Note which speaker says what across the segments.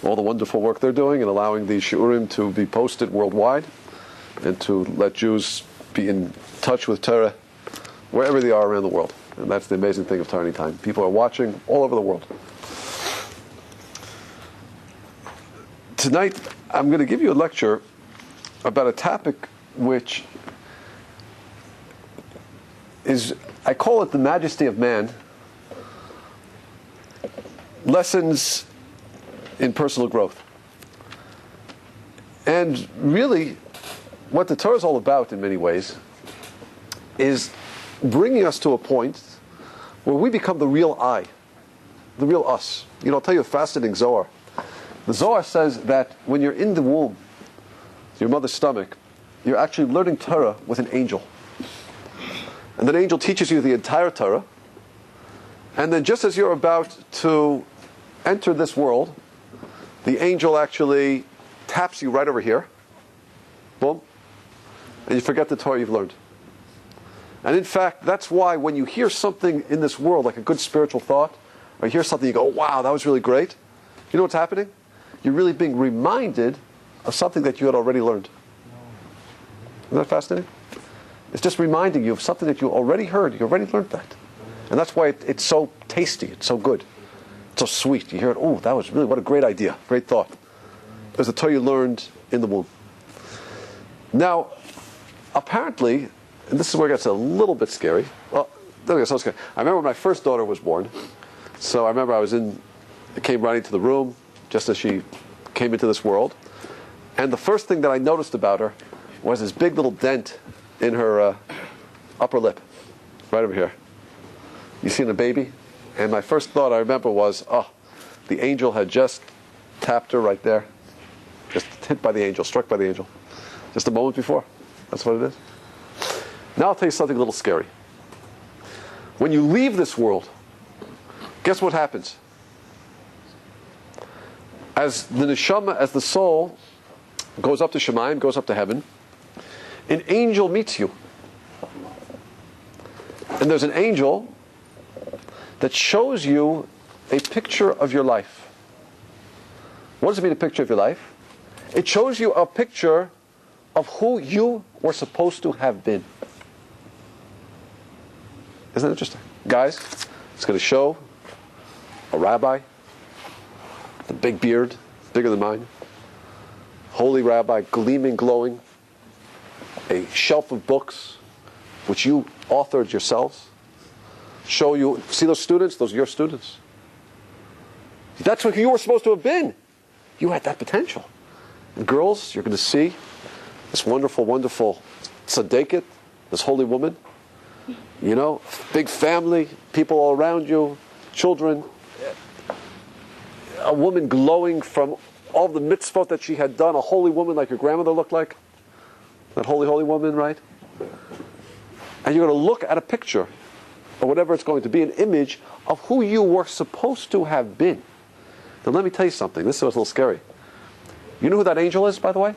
Speaker 1: all the wonderful work they're doing and allowing the shiurim to be posted worldwide and to let Jews be in touch with Torah wherever they are around the world. And that's the amazing thing of Torah Anytime. People are watching all over the world. Tonight, I'm going to give you a lecture about a topic which is, I call it the majesty of man, lessons in personal growth. And really, what the Torah is all about in many ways is bringing us to a point where we become the real I, the real us. You know, I'll tell you a fascinating Zohar. The Zohar says that when you're in the womb, your mother's stomach, you're actually learning Torah with an angel. And that angel teaches you the entire Torah. And then just as you're about to enter this world, the angel actually taps you right over here. Boom. And you forget the Torah you've learned. And in fact, that's why when you hear something in this world, like a good spiritual thought, or you hear something, you go, wow, that was really great. You know what's happening? You're really being reminded of something that you had already learned. Isn't that fascinating? It's just reminding you of something that you already heard. You already learned that. And that's why it's so tasty. It's so good. It's so sweet. You hear it, oh, that was really, what a great idea. Great thought. It was the Torah you learned in the womb. Now, apparently, and this is where it gets a little bit scary. Well, it doesn't get so scary. I remember when my first daughter was born. So I remember I came right into the room just as she came into this world. And the first thing that I noticed about her was this big little dent in her upper lip, right over here. You seen a baby? And my first thought I remember was, oh, the angel had just tapped her right there. Just hit by the angel, struck by the angel. Just a moment before. That's what it is. Now I'll tell you something a little scary. When you leave this world, guess what happens? As the neshama, as the soul goes up to Shemayim, goes up to heaven, an angel meets you. And there's an angel that shows you a picture of your life. What does it mean, a picture of your life? It shows you a picture of who you were supposed to have been. Isn't that interesting? Guys, it's going to show a rabbi, the big beard, bigger than mine, holy rabbi, gleaming, glowing, a shelf of books which you authored yourselves. Show you, see those students? Those are your students. That's what you were supposed to have been. You had that potential. And girls, you're going to see this wonderful, wonderful tzaddiket, this holy woman. You know, big family, people all around you, children. A woman glowing from all the mitzvot that she had done. A holy woman like your grandmother looked like. That holy, holy woman, right? And you're going to look at a picture, or whatever it's going to be, an image of who you were supposed to have been. Now let me tell you something. This is a little scary. You know who that angel is, by the way?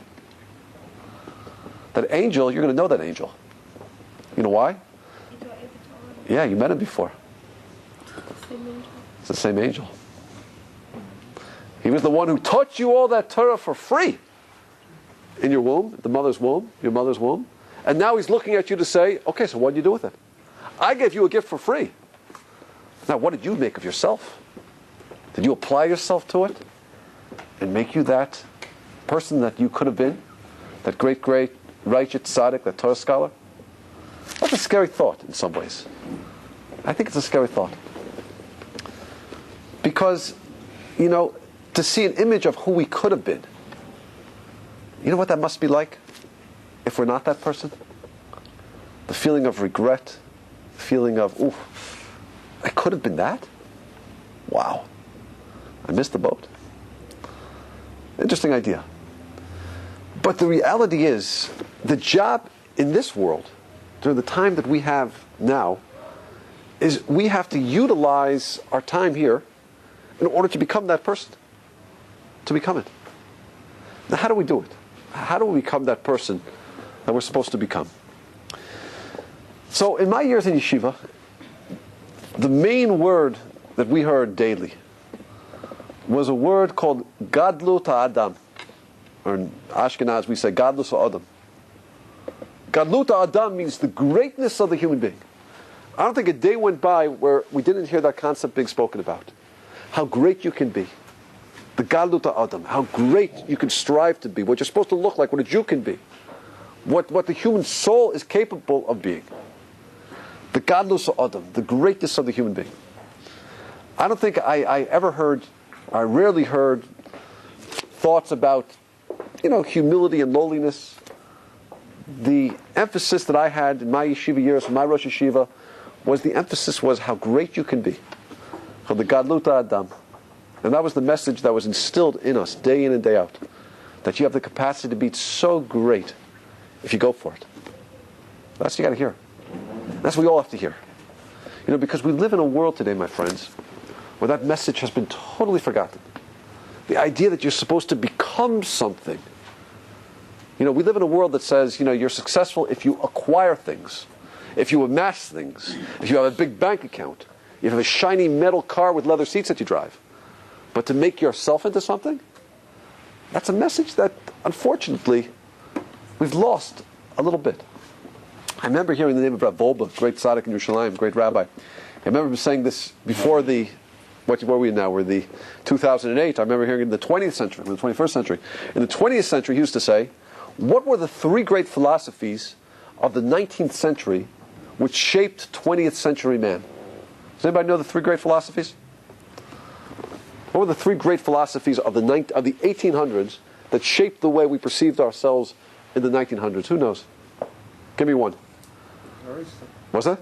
Speaker 1: That angel, you're going to know that angel. You know why? Yeah, you met him before. It's the same angel. He was the one who taught you all that Torah for free in your womb, the mother's womb, your mother's womb. And now he's looking at you to say, okay, so what did you do with it? I gave you a gift for free. Now, what did you make of yourself? Did you apply yourself to it and make you that person that you could have been? That great, great, righteous tzaddik, that Torah scholar? That's a scary thought in some ways. I think it's a scary thought. Because, you know, to see an image of who we could have been, you know what that must be like if we're not that person? The feeling of regret, the feeling of, ooh, I could have been that? Wow. I missed the boat. Interesting idea. But the reality is, the job in this world, during the time that we have now, is we have to utilize our time here in order to become that person. To become it. Now, how do we do it? How do we become that person that we're supposed to become? So, in my years in yeshiva, the main word that we heard daily was a word called Gadlut Adam. Or in Ashkenaz we say Gadlut Adam. Gadlut Adam means the greatness of the human being. I don't think a day went by where we didn't hear that concept being spoken about. How great you can be. The Gadlut Adam. How great you can strive to be. What you're supposed to look like, what a Jew can be. What the human soul is capable of being. The Gadlut Adam. The greatness of the human being. I don't think I rarely heard thoughts about, humility and lowliness. The emphasis that I had in my yeshiva years, in my Rosh Yeshiva, the emphasis was how great you can be. For the Gadlut Adam. And that was the message that was instilled in us day in and day out. That you have the capacity to be so great if you go for it. That's what you got to hear. That's what we all have to hear. Because we live in a world today, my friends, where that message has been totally forgotten. The idea that you're supposed to become something. We live in a world that says, you're successful if you acquire things, if you amass things, if you have a big bank account, you have a shiny metal car with leather seats that you drive. But to make yourself into something, that's a message that, unfortunately, we've lost a little bit. I remember hearing the name of Rabbi Volba, great tzaddik in Yerushalayim, great rabbi. I remember saying this before what were we in now? We're the 2008. I remember hearing in the 20th century, in the 21st century. In the 20th century, he used to say, what were the three great philosophies of the 19th century which shaped 20th century man? Does anybody know the three great philosophies? What were the three great philosophies of the 1800s that shaped the way we perceived ourselves in the 1900s? Who knows? Give me one.
Speaker 2: Aristotle.
Speaker 1: What's that?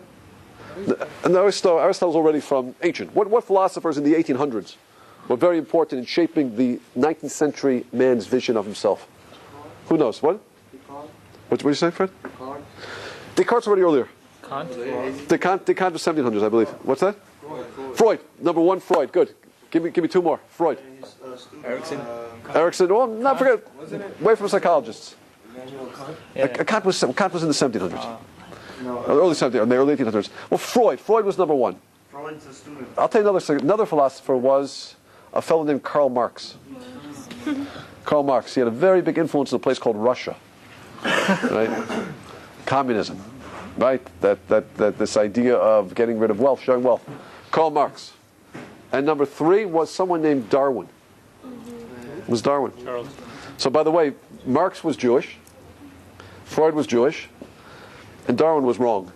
Speaker 1: Aristotle's already from ancient. What philosophers in the 1800s were very important in shaping the 19th century man's vision of himself? Who knows? What?
Speaker 2: Descartes.
Speaker 1: What did you say, Fred?
Speaker 2: Descartes.
Speaker 1: Descartes already earlier.
Speaker 2: Kant.
Speaker 1: Descartes was 1700s, I believe. What's that? Freud. Number one, Freud. Good. Give me two more. Freud. Erickson. Oh, not forget. Away from psychologists. Kant was in the 1700s. Early 1700s, early 1800s. Well, Freud was number one.
Speaker 2: Freud's a student.
Speaker 1: I'll tell you another philosopher was a fellow named Karl Marx. Karl Marx. He had a very big influence in a place called Russia. Right? Communism. Right? That this idea of getting rid of wealth, sharing wealth. Karl Marx. And number three was someone named Darwin. It was Darwin.
Speaker 3: Charles.
Speaker 1: So by the way, Marx was Jewish, Freud was Jewish, and Darwin was wrong.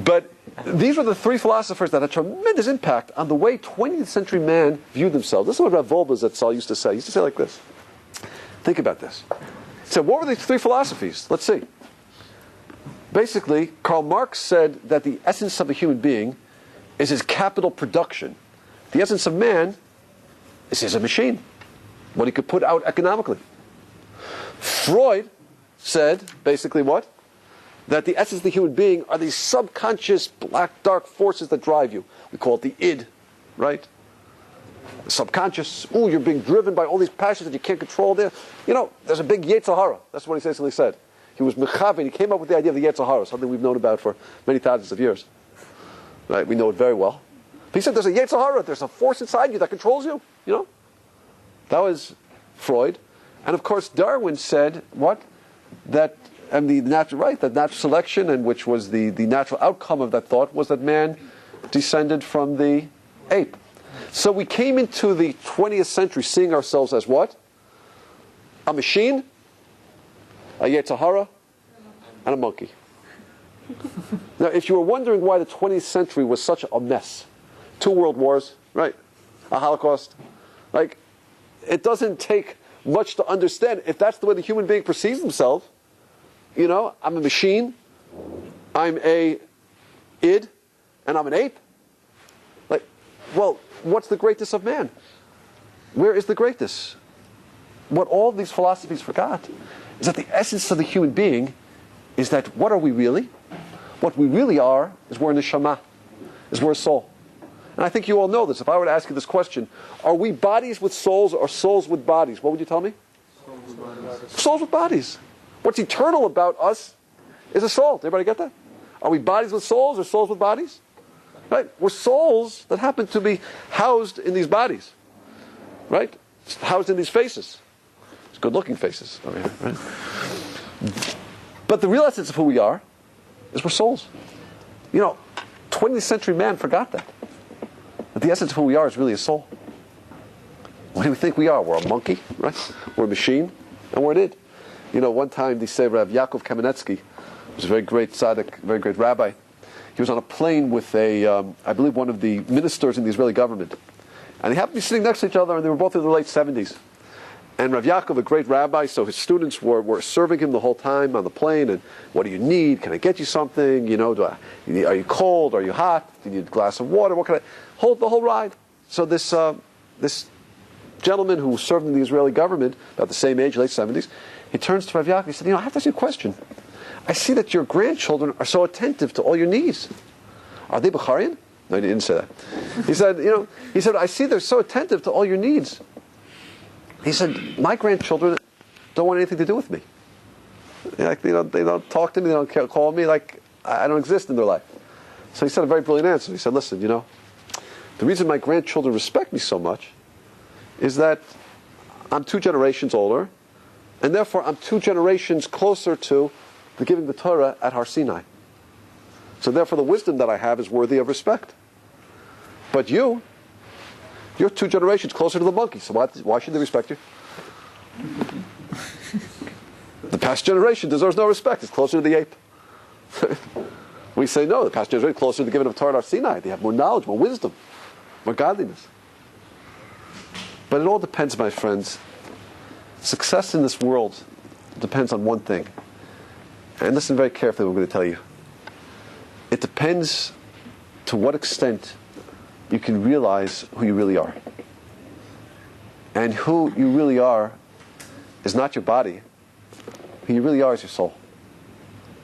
Speaker 1: But these were the three philosophers that had tremendous impact on the way 20th century man viewed themselves. This is what Rav Volba Zatzal used to say. He used to say like this. Think about this. He said, what were the three philosophies? Let's see. Basically, Karl Marx said that the essence of a human being is his capital production. The essence of man is a machine. What he could put out economically. Freud said, basically what? That the essence of the human being are these subconscious black dark forces that drive you. We call it the id, right? The subconscious. Oh, you're being driven by all these passions that you can't control there. There's a big Yetzer Hara. That's what he basically said. He was mechaven. He came up with the idea of the Yetzer Hara, something we've known about for many thousands of years. Right? We know it very well. But he said there's a Yetzer Hara. There's a force inside you that controls you. That was Freud. And of course, Darwin said what? That the natural selection, and which was the natural outcome of that thought, was that man descended from the ape. So we came into the 20th century seeing ourselves as what? A machine, a Yetzer Hara, and a monkey. Now, if you were wondering why the 20th century was such a mess, 2 world wars, right? A Holocaust, it doesn't take much to understand. If that's the way the human being perceives himself, I'm a machine, I'm a id, and I'm an ape. What's the greatness of man? Where is the greatness? What all these philosophies forgot is that the essence of the human being is that what are we really? What we really are is we're a neshama, is we're a soul. And I think you all know this. If I were to ask you this question, are we bodies with souls or souls with bodies? What would you tell me? Souls with bodies. What's eternal about us is a soul. Everybody get that? Are we bodies with souls or souls with bodies? Right? We're souls that happen to be housed in these bodies. Right? Housed in these faces. It's good-looking faces over here, right? But the real essence of who we are is we're souls. 20th century man forgot that. That the essence of who we are is really a soul. What do we think we are? We're a monkey, right? We're a machine, and we're an id. One time they say Rabbi Yaakov Kamenetsky was a very great tzaddik, very great rabbi. He was on a plane with I believe one of the ministers in the Israeli government. And they happened to be sitting next to each other, and they were both in their late 70s. And Rav Yaakov, a great rabbi, so his students were serving him the whole time on the plane. And what do you need? Can I get you something? Are you cold? Are you hot? Do you need a glass of water? What can I hold the whole ride? So this gentleman who served in the Israeli government, about the same age, late 70s, he turns to Rav Yaakov. He said, I have to ask you a question. I see that your grandchildren are so attentive to all your needs. Are they Bukharian? No, he didn't say that. He said, I see they're so attentive to all your needs. He said, my grandchildren don't want anything to do with me. They don't talk to me, they don't call me, like I don't exist in their life. So he said a very brilliant answer. He said, listen, the reason my grandchildren respect me so much is that I'm 2 generations older, and therefore I'm 2 generations closer to the giving the Torah at Har Sinai. So therefore the wisdom that I have is worthy of respect. But you're 2 generations closer to the monkey, so why should they respect you? The past generation deserves no respect. It's closer to the ape. We say no, the past generation is closer to the giving of Torah at Har Sinai. They have more knowledge, more wisdom, more godliness. But it all depends, my friends. Success in this world depends on one thing. And listen very carefully what I'm going to tell you. It depends to what extent you can realize who you really are. And who you really are is not your body. Who you really are is your soul,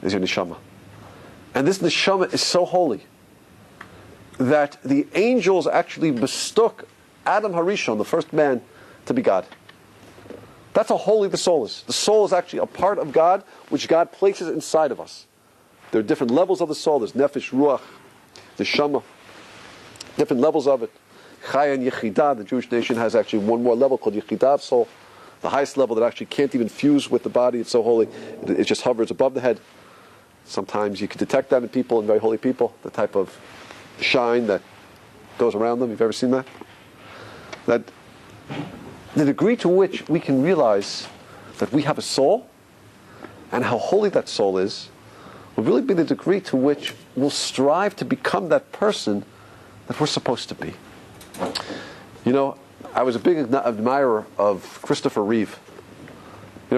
Speaker 1: is your neshama. And this neshama is so holy that the angels actually mistook Adam Harishon, the first man, to be God. That's how holy the soul is. The soul is actually a part of God, which God places inside of us. There are different levels of the soul. There's nefesh, ruach, neshama, different levels of it. Chaya and yechidah, the Jewish nation has actually one more level called yechidah soul, the highest level that actually can't even fuse with the body. It's so holy, it just hovers above the head. Sometimes you can detect that in people, in very holy people, the type of shine that goes around them. You've ever seen that? That the degree to which we can realize that we have a soul and how holy that soul is will really be the degree to which we'll strive to become that person that we're supposed to be. I was a big admirer of Christopher Reeve.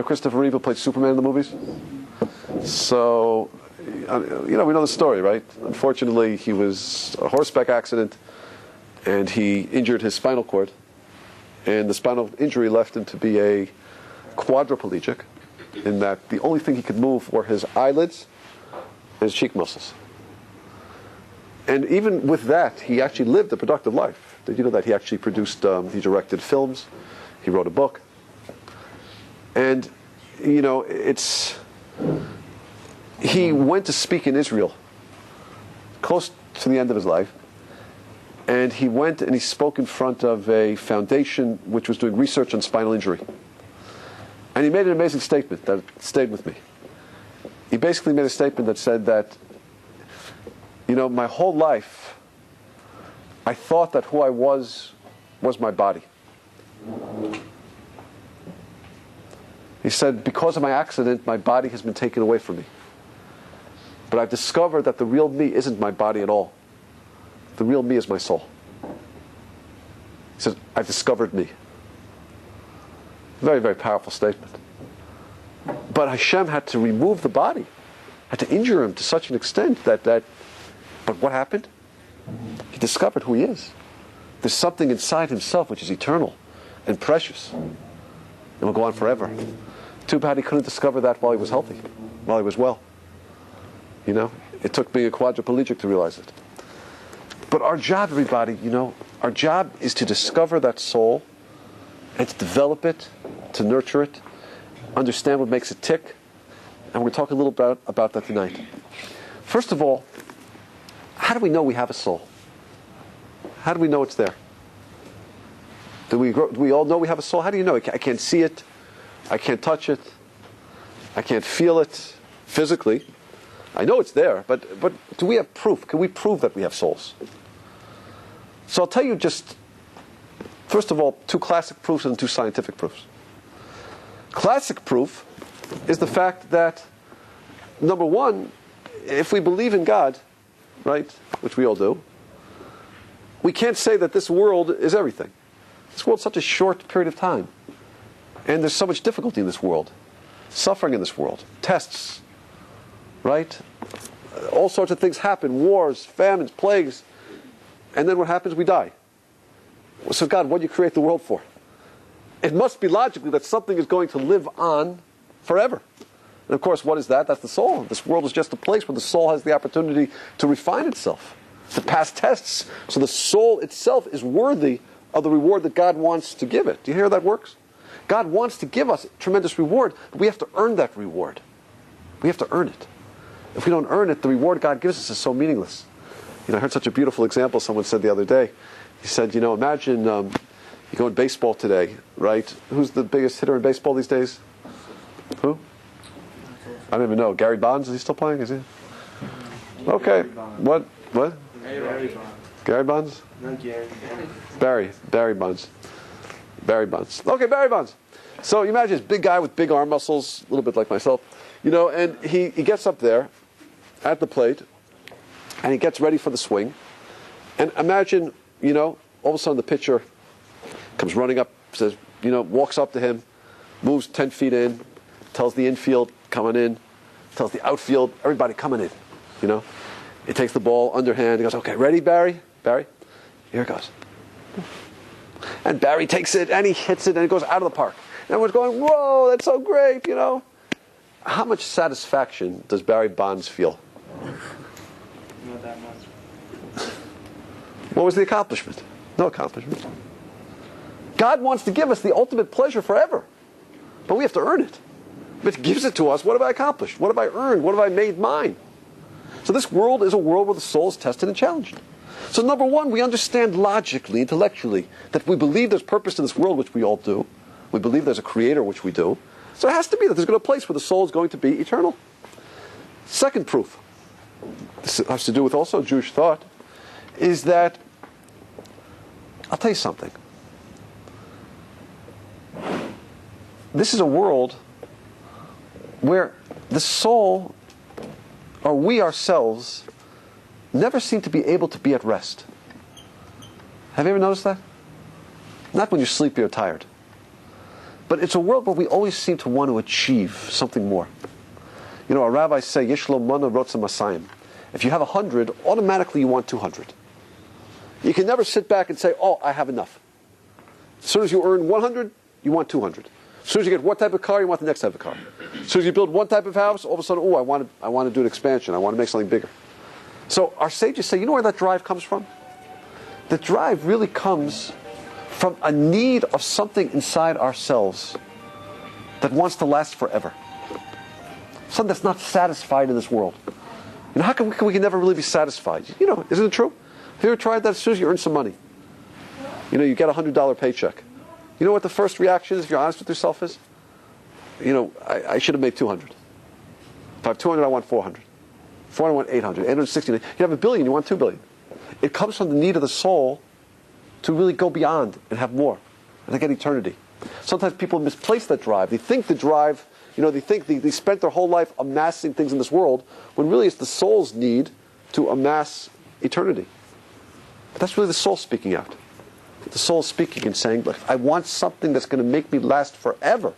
Speaker 1: Christopher Reeve who played Superman in the movies? So, we know the story, right? Unfortunately, he was a horseback accident and he injured his spinal cord. And the spinal injury left him to be a quadriplegic, in that the only thing he could move were his eyelids and his cheek muscles. And even with that, he actually lived a productive life. Did you know that he actually produced, he directed films, he wrote a book. And, he went to speak in Israel, close to the end of his life. And he went and he spoke in front of a foundation which was doing research on spinal injury. And he made an amazing statement that stayed with me. He basically made a statement that said that, my whole life, I thought that who I was my body. He said, because of my accident, my body has been taken away from me. But I've discovered that the real me isn't my body at all. The real me is my soul. He says, I've discovered me. Very, very powerful statement. But Hashem had to remove the body, had to injure him to such an extent that but what happened? He discovered who he is. There's something inside himself which is eternal and precious and will go on forever. Too bad he couldn't discover that while he was healthy, while he was well. It took being a quadriplegic to realize it. But our job, everybody, our job is to discover that soul and to develop it, to nurture it, understand what makes it tick. And we're going to talk a little about that tonight. First of all, how do we know we have a soul? How do we know it's there? Do we all know we have a soul? How do you know? I can't see it. I can't touch it. I can't feel it physically. I know it's there, but do we have proof? Can we prove that we have souls? So I'll tell you just, first of all, 2 classic proofs and 2 scientific proofs. Classic proof is the fact that, number one, if we believe in God, right, which we all do, we can't say that this world is everything. This world's such a short period of time. And there's so much difficulty in this world. Suffering in this world. Tests. Right? All sorts of things happen. Wars, famines, plagues. And then what happens? We die. So God, what do you create the world for? It must be logically that something is going to live on forever. And of course, what is that? That's the soul. This world is just a place where the soul has the opportunity to refine itself, to pass tests. So the soul itself is worthy of the reward that God wants to give it. Do you hear how that works? God wants to give us tremendous reward, but we have to earn that reward. We have to earn it. If we don't earn it, the reward God gives us is so meaningless. I heard such a beautiful example someone said the other day. He said, imagine you go in baseball today, right? Who's the biggest hitter in baseball these days? Who? I don't even know. Gary Bonds, is he still playing? Is he? Okay. What?
Speaker 2: Gary Bonds.
Speaker 1: Gary Bonds?
Speaker 2: Not Gary.
Speaker 1: Barry Bonds. Barry Bonds. Okay, Barry Bonds. So you imagine this big guy with big arm muscles, a little bit like myself, and he gets up there at the plate, and he gets ready for the swing. And imagine, all of a sudden the pitcher comes running up, says, walks up to him, moves 10 feet in, tells the infield, coming in, tells the outfield, everybody coming in, He takes the ball underhand, he goes, okay, ready, Barry? Barry, here it goes. And Barry takes it, and he hits it, and it goes out of the park. And everyone's going, whoa, that's so great, How much satisfaction does Barry Bonds feel?
Speaker 2: Not that much.
Speaker 1: What was the accomplishment? No accomplishment. God wants to give us the ultimate pleasure forever. But we have to earn it. If it gives it to us, what have I accomplished? What have I earned? What have I made mine? So this world is a world where the soul is tested and challenged. So number one, we understand logically, intellectually, that we believe there's purpose in this world, which we all do. We believe there's a creator, which we do. So it has to be that there's going to be a place where the soul is going to be eternal. Second proof, this has to do with also Jewish thought, is that, I'll tell you something. This is a world where the soul, or we ourselves, never seem to be able to be at rest. Have you ever noticed that? Not when you're sleepy or tired. But it's a world where we always seem to want to achieve something more. Our rabbis say, Yishlo mana rotza masayim. If you have 100, automatically you want 200. You can never sit back and say, oh, I have enough. As soon as you earn 100, you want 200. As soon as you get one type of car, you want the next type of car. As soon as you build one type of house, all of a sudden, I want to do an expansion. I want to make something bigger. So our sages say, where that drive comes from? The drive really comes from a need of something inside ourselves that wants to last forever. Something that's not satisfied in this world. How come we can never really be satisfied? Isn't it true? Have you ever tried that? As soon as you earn some money, you get a $100 paycheck. You know what the first reaction is, if you're honest with yourself, is? I should have made 200. If I have 200, I want 400. 400, I want 800. 860. You have $1 billion, you want $2 billion. It comes from the need of the soul to really go beyond and have more, and to get eternity. Sometimes people misplace that drive. They think the drive, they think they spent their whole life amassing things in this world, when really it's the soul's need to amass eternity. But that's really the soul speaking out. The soul is speaking and saying, look, I want something that's going to make me last forever.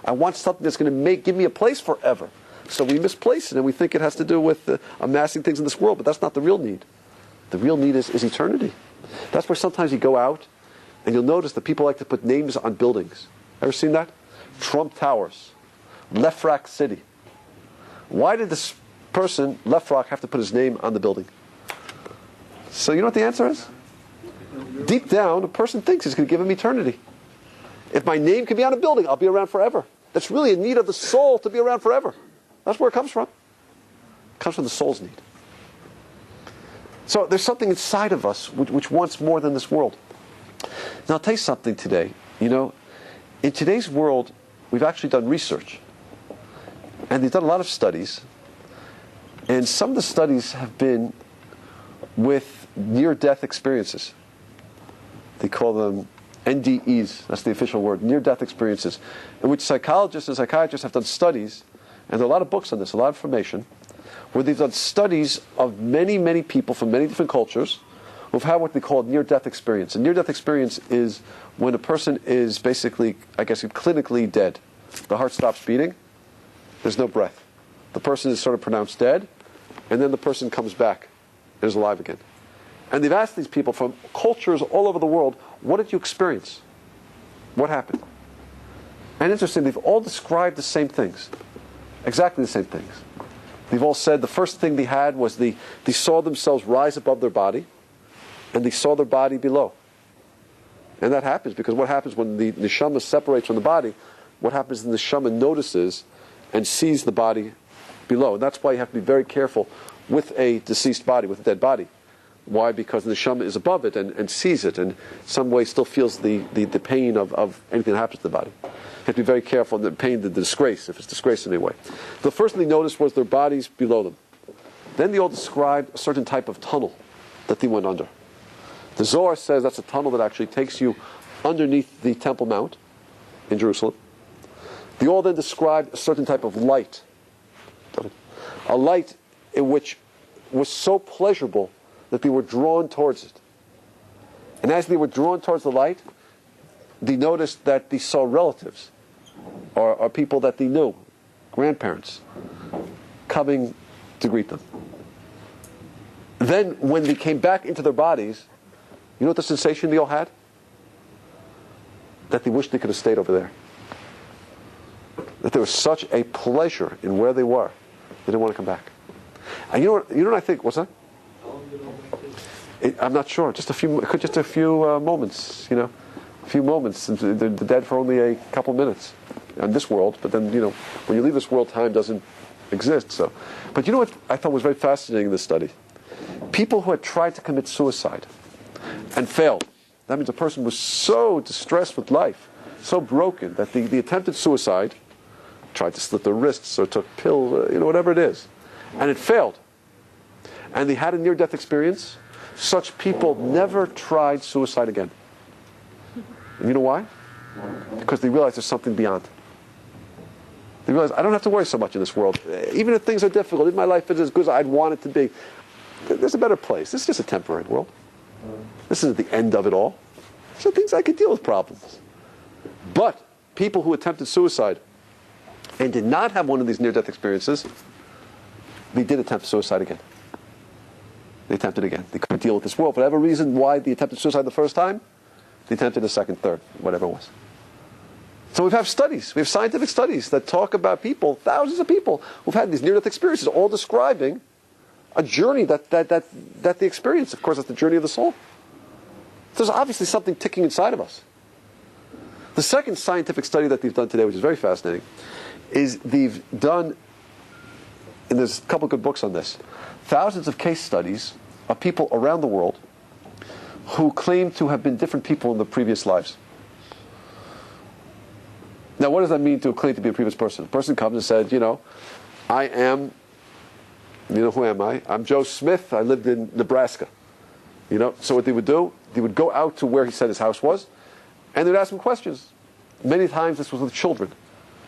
Speaker 1: I want something that's going to give me a place forever. So we misplace it, and we think it has to do with amassing things in this world, but that's not the real need. The real need is eternity. That's where sometimes you go out, and you'll notice that people like to put names on buildings. Ever seen that? Trump Towers, Lefrak City. Why did this person, Lefrak, have to put his name on the building? So you know what the answer is? Deep down, a person thinks he's going to give him eternity. If my name can be on a building, I'll be around forever. That's really a need of the soul to be around forever. That's where it comes from. It comes from the soul's need. So there's something inside of us which wants more than this world. Now I'll tell you something today. In today's world, we've actually done research. And they've done a lot of studies. And some of the studies have been with near-death experiences. They call them NDEs, that's the official word, near-death experiences, in which psychologists and psychiatrists have done studies, and there are a lot of books on this, a lot of information, where they've done studies of many, many people from many different cultures who've had what they call a near-death experience. A near-death experience is when a person is basically, I guess, clinically dead. The heart stops beating, there's no breath. The person is sort of pronounced dead, and then the person comes back and is alive again. And they've asked these people from cultures all over the world, what did you experience? What happened? And interesting, they've all described the same things. Exactly the same things. They've all said the first thing they had was they saw themselves rise above their body, and they saw their body below. And that happens because what happens when the neshama separates from the body, what happens is the neshama notices and sees the body below. And that's why you have to be very careful with a deceased body, with a dead body. Why? Because the neshama is above it and sees it, and in some way still feels the pain of anything that happens to the body. You have to be very careful in the pain, the disgrace, if it's disgrace in any way. The first thing they noticed was their bodies below them. Then they all described a certain type of tunnel that they went under. The Zohar says that's a tunnel that actually takes you underneath the Temple Mount in Jerusalem. They all then described a certain type of light. A light in which was so pleasurable that they were drawn towards it. And as they were drawn towards the light, they noticed that they saw relatives or people that they knew, grandparents, coming to greet them. Then when they came back into their bodies, you know what the sensation they all had? That they wished they could have stayed over there. That there was such a pleasure in where they were, they didn't want to come back. And you know what I think? What's that? I'm not sure. Just a few moments. A few moments. They're dead for only a couple minutes in this world. But then when you leave this world, time doesn't exist. So, but you know what I thought was very fascinating in this study? People who had tried to commit suicide and failed. That means a person was so distressed with life, so broken that the attempted suicide, tried to slit their wrists or took pills, whatever it is, and it failed. And they had a near-death experience. Such people never tried suicide again. And you know why? Because they realize there's something beyond. They realize, I don't have to worry so much in this world. Even if things are difficult, if my life is as good as I'd want it to be, there's a better place. This is just a temporary world. This isn't the end of it all. So things I could deal with problems. But people who attempted suicide and did not have one of these near-death experiences, they did attempt suicide again. They attempted again. They couldn't deal with this world. For whatever reason why they attempted suicide the first time, they attempted a second, third, whatever it was. So we have studies. We have scientific studies that talk about people, thousands of people, who've had these near-death experiences, all describing a journey that they experience. Of course, that's the journey of the soul. There's obviously something ticking inside of us. The second scientific study that they've done today, which is very fascinating, is they've done, and there's a couple of good books on this, thousands of case studies of people around the world who claim to have been different people in their previous lives. Now, what does that mean to claim to be a previous person? A person comes and said, I am, who am I? I'm Joe Smith. I lived in Nebraska. So what they would do, they would go out to where he said his house was, and they would ask him questions. Many times this was with children,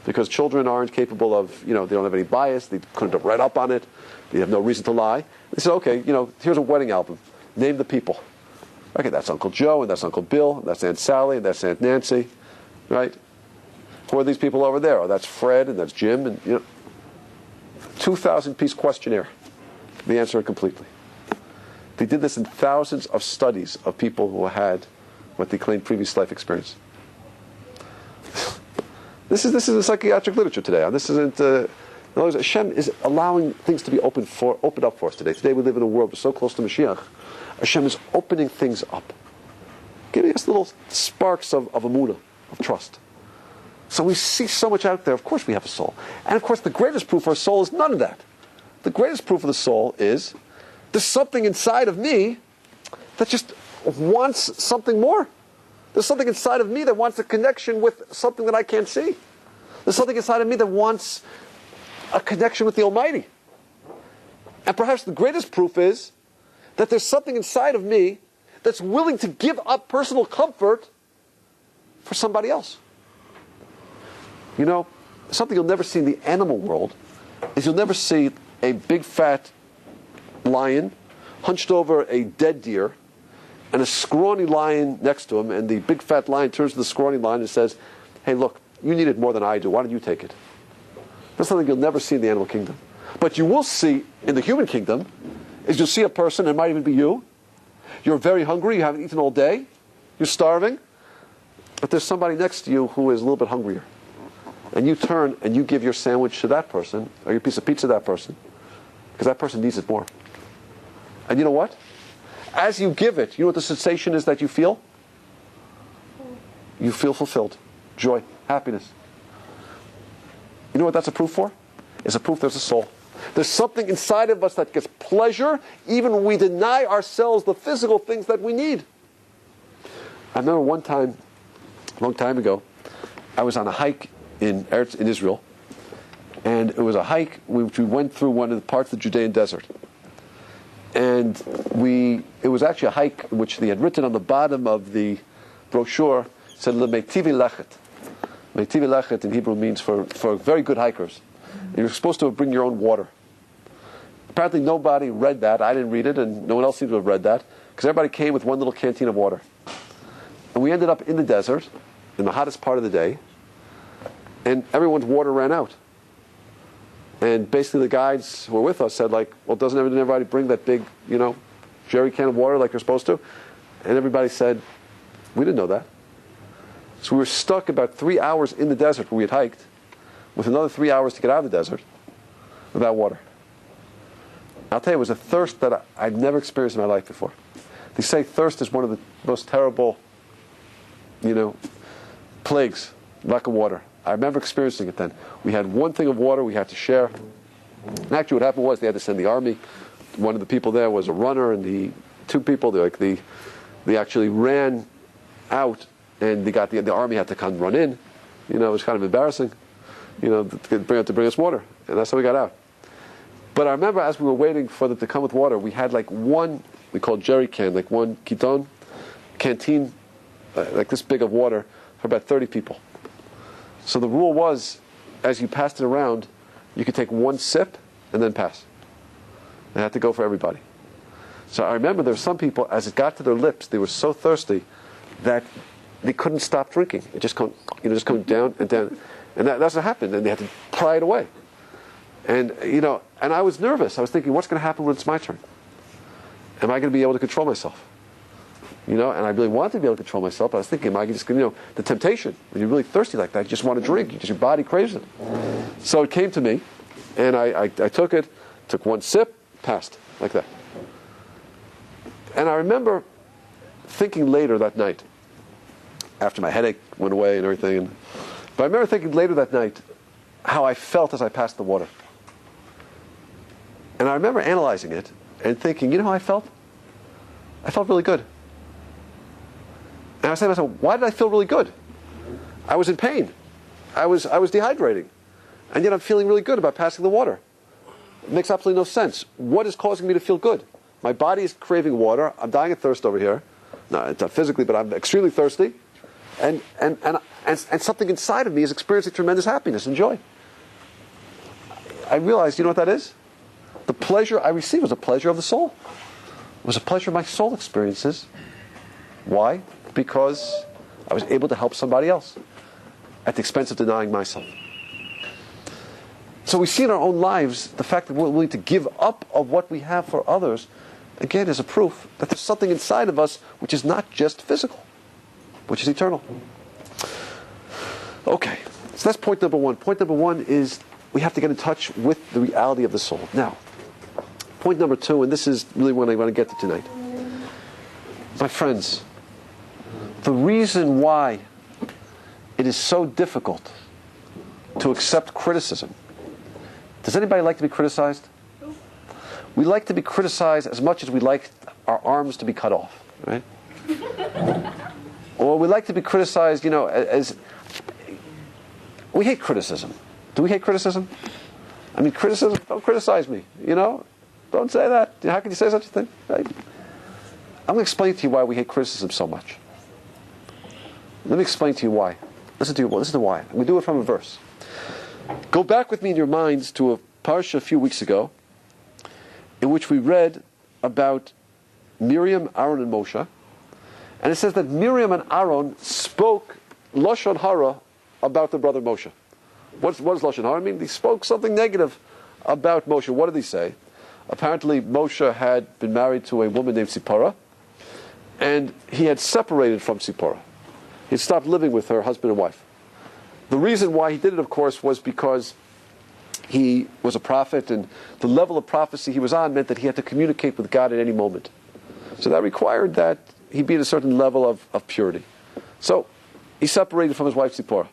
Speaker 1: because children aren't capable of, they don't have any bias. They couldn't have read up on it. They have no reason to lie. They said, okay, here's a wedding album. Name the people. Okay, that's Uncle Joe, and that's Uncle Bill, and that's Aunt Sally, and that's Aunt Nancy, right? Who are these people over there? Oh, that's Fred, and that's Jim, and 2,000-piece questionnaire. They answer it completely. They did this in thousands of studies of people who had what they claimed previous life experience. This is a psychiatric literature today. This isn't. In other words, Hashem is allowing things to be opened up for us today. Today we live in a world we're so close to Mashiach. Hashem is opening things up, giving us little sparks of emunah, of trust. So we see so much out there. Of course we have a soul. And of course the greatest proof for a soul is none of that. The greatest proof of the soul is There's something inside of me that just wants something more. There's something inside of me that wants a connection with something that I can't see. There's something inside of me that wants a connection with the Almighty. And perhaps the greatest proof is that there's something inside of me that's willing to give up personal comfort for somebody else. You know, something you'll never see in the animal world is you'll never see a big fat lion hunched over a dead deer and a scrawny lion next to him, and the big fat lion turns to the scrawny lion and says, hey, look, you need it more than I do. Why don't you take it? That's something you'll never see in the animal kingdom. But you will see in the human kingdom is you'll see a person, it might even be you. You're very hungry, you haven't eaten all day, you're starving, but there's somebody next to you who is a little bit hungrier. And you turn and you give your sandwich to that person, or your piece of pizza to that person, because that person needs it more. And you know what? As you give it, you know what the sensation is that you feel? You feel fulfilled. Joy, happiness. You know what that's a proof for? It's a proof there's a soul. There's something inside of us that gets pleasure even when we deny ourselves the physical things that we need. I remember one time, a long time ago, I was on a hike in Israel, and it was a hike which we went through one of the parts of the Judean desert. And it was actually a hike which they had written on the bottom of the brochure, said L'meitivi lechet. Meitivi lechet in Hebrew means for very good hikers. And you're supposed to bring your own water. Apparently nobody read that. I didn't read it, and no one else seemed to have read that, because everybody came with one little canteen of water. And we ended up in the desert, in the hottest part of the day, and everyone's water ran out. And basically the guides who were with us said, like, well, doesn't everybody bring that big, jerry can of water like you're supposed to? And everybody said, we didn't know that. So we were stuck about 3 hours in the desert where we had hiked, with another 3 hours to get out of the desert, without water. I'll tell you, it was a thirst that I'd never experienced in my life before. They say thirst is one of the most terrible, plagues, lack of water. I remember experiencing it then. We had one thing of water we had to share. And actually what happened was they had to send the army. One of the people there was a runner, and the two people, they actually ran out, and the army had to come run in. It was kind of embarrassing, to bring us water. And that's how we got out. But I remember as we were waiting for them to come with water, we had like one, we called jerry can, like one canteen, like this big of water for about 30 people. So the rule was, as you passed it around, you could take one sip and then pass. It had to go for everybody. So I remember there were some people, as it got to their lips, they were so thirsty that they couldn't stop drinking. It just coming down and down. And that's what happened. And they had to pry it away. And, and I was nervous. I was thinking, what's going to happen when it's my turn? Am I going to be able to control myself? And I really wanted to be able to control myself, but I was thinking, am I just going to, the temptation, when you're really thirsty like that, you just want to drink. Your body craves it. So it came to me, and I took it, took one sip, passed, like that. And I remember thinking later that night, after my headache went away and everything, but I remember thinking later that night how I felt as I passed the water. And I remember analyzing it and thinking, how I felt? I felt really good. And I was saying to myself, why did I feel really good? I was in pain. I was dehydrating. And yet I'm feeling really good about passing the water. It makes absolutely no sense. What is causing me to feel good? My body is craving water. I'm dying of thirst over here. No, it's not physically, but I'm extremely thirsty. And something inside of me is experiencing tremendous happiness and joy. I realized, you know what that is? The pleasure I received was a pleasure of the soul. It was a pleasure my soul experiences. Why? Because I was able to help somebody else at the expense of denying myself. So we see in our own lives the fact that we're willing to give up of what we have for others, again, is a proof that there's something inside of us which is not just physical, which is eternal. Okay, so that's point number one. Point number one is we have to get in touch with the reality of the soul. Now, point number two, and this is really what I want to get to tonight. My friends, the reason why it is so difficult to accept criticism. Does anybody like to be criticized? we like to be criticized as much as we like our arms to be cut off, right? Or we like to be criticized, as we hate criticism. Do we hate criticism? I mean, criticism, don't criticize me, Don't say that. How can you say such a thing? Right? I'm going to explain to you why we hate criticism so much. Let me explain to you why. Listen to why. We do it from a verse. Go back with me in your minds to a parsha a few weeks ago, in which we read about Miriam, Aaron, and Moshe. And it says that Miriam and Aaron spoke Lashon Hara about their brother Moshe. What does Lashon Hara mean? They spoke something negative about Moshe. What did he say? Apparently Moshe had been married to a woman named Sipporah, and he had separated from Sipporah. He had stopped living with her husband and wife. The reason why he did it, of course, was because he was a prophet, and the level of prophecy he was on meant that he had to communicate with God at any moment. So that required that he be at a certain level of purity. So he separated from his wife Sipporah.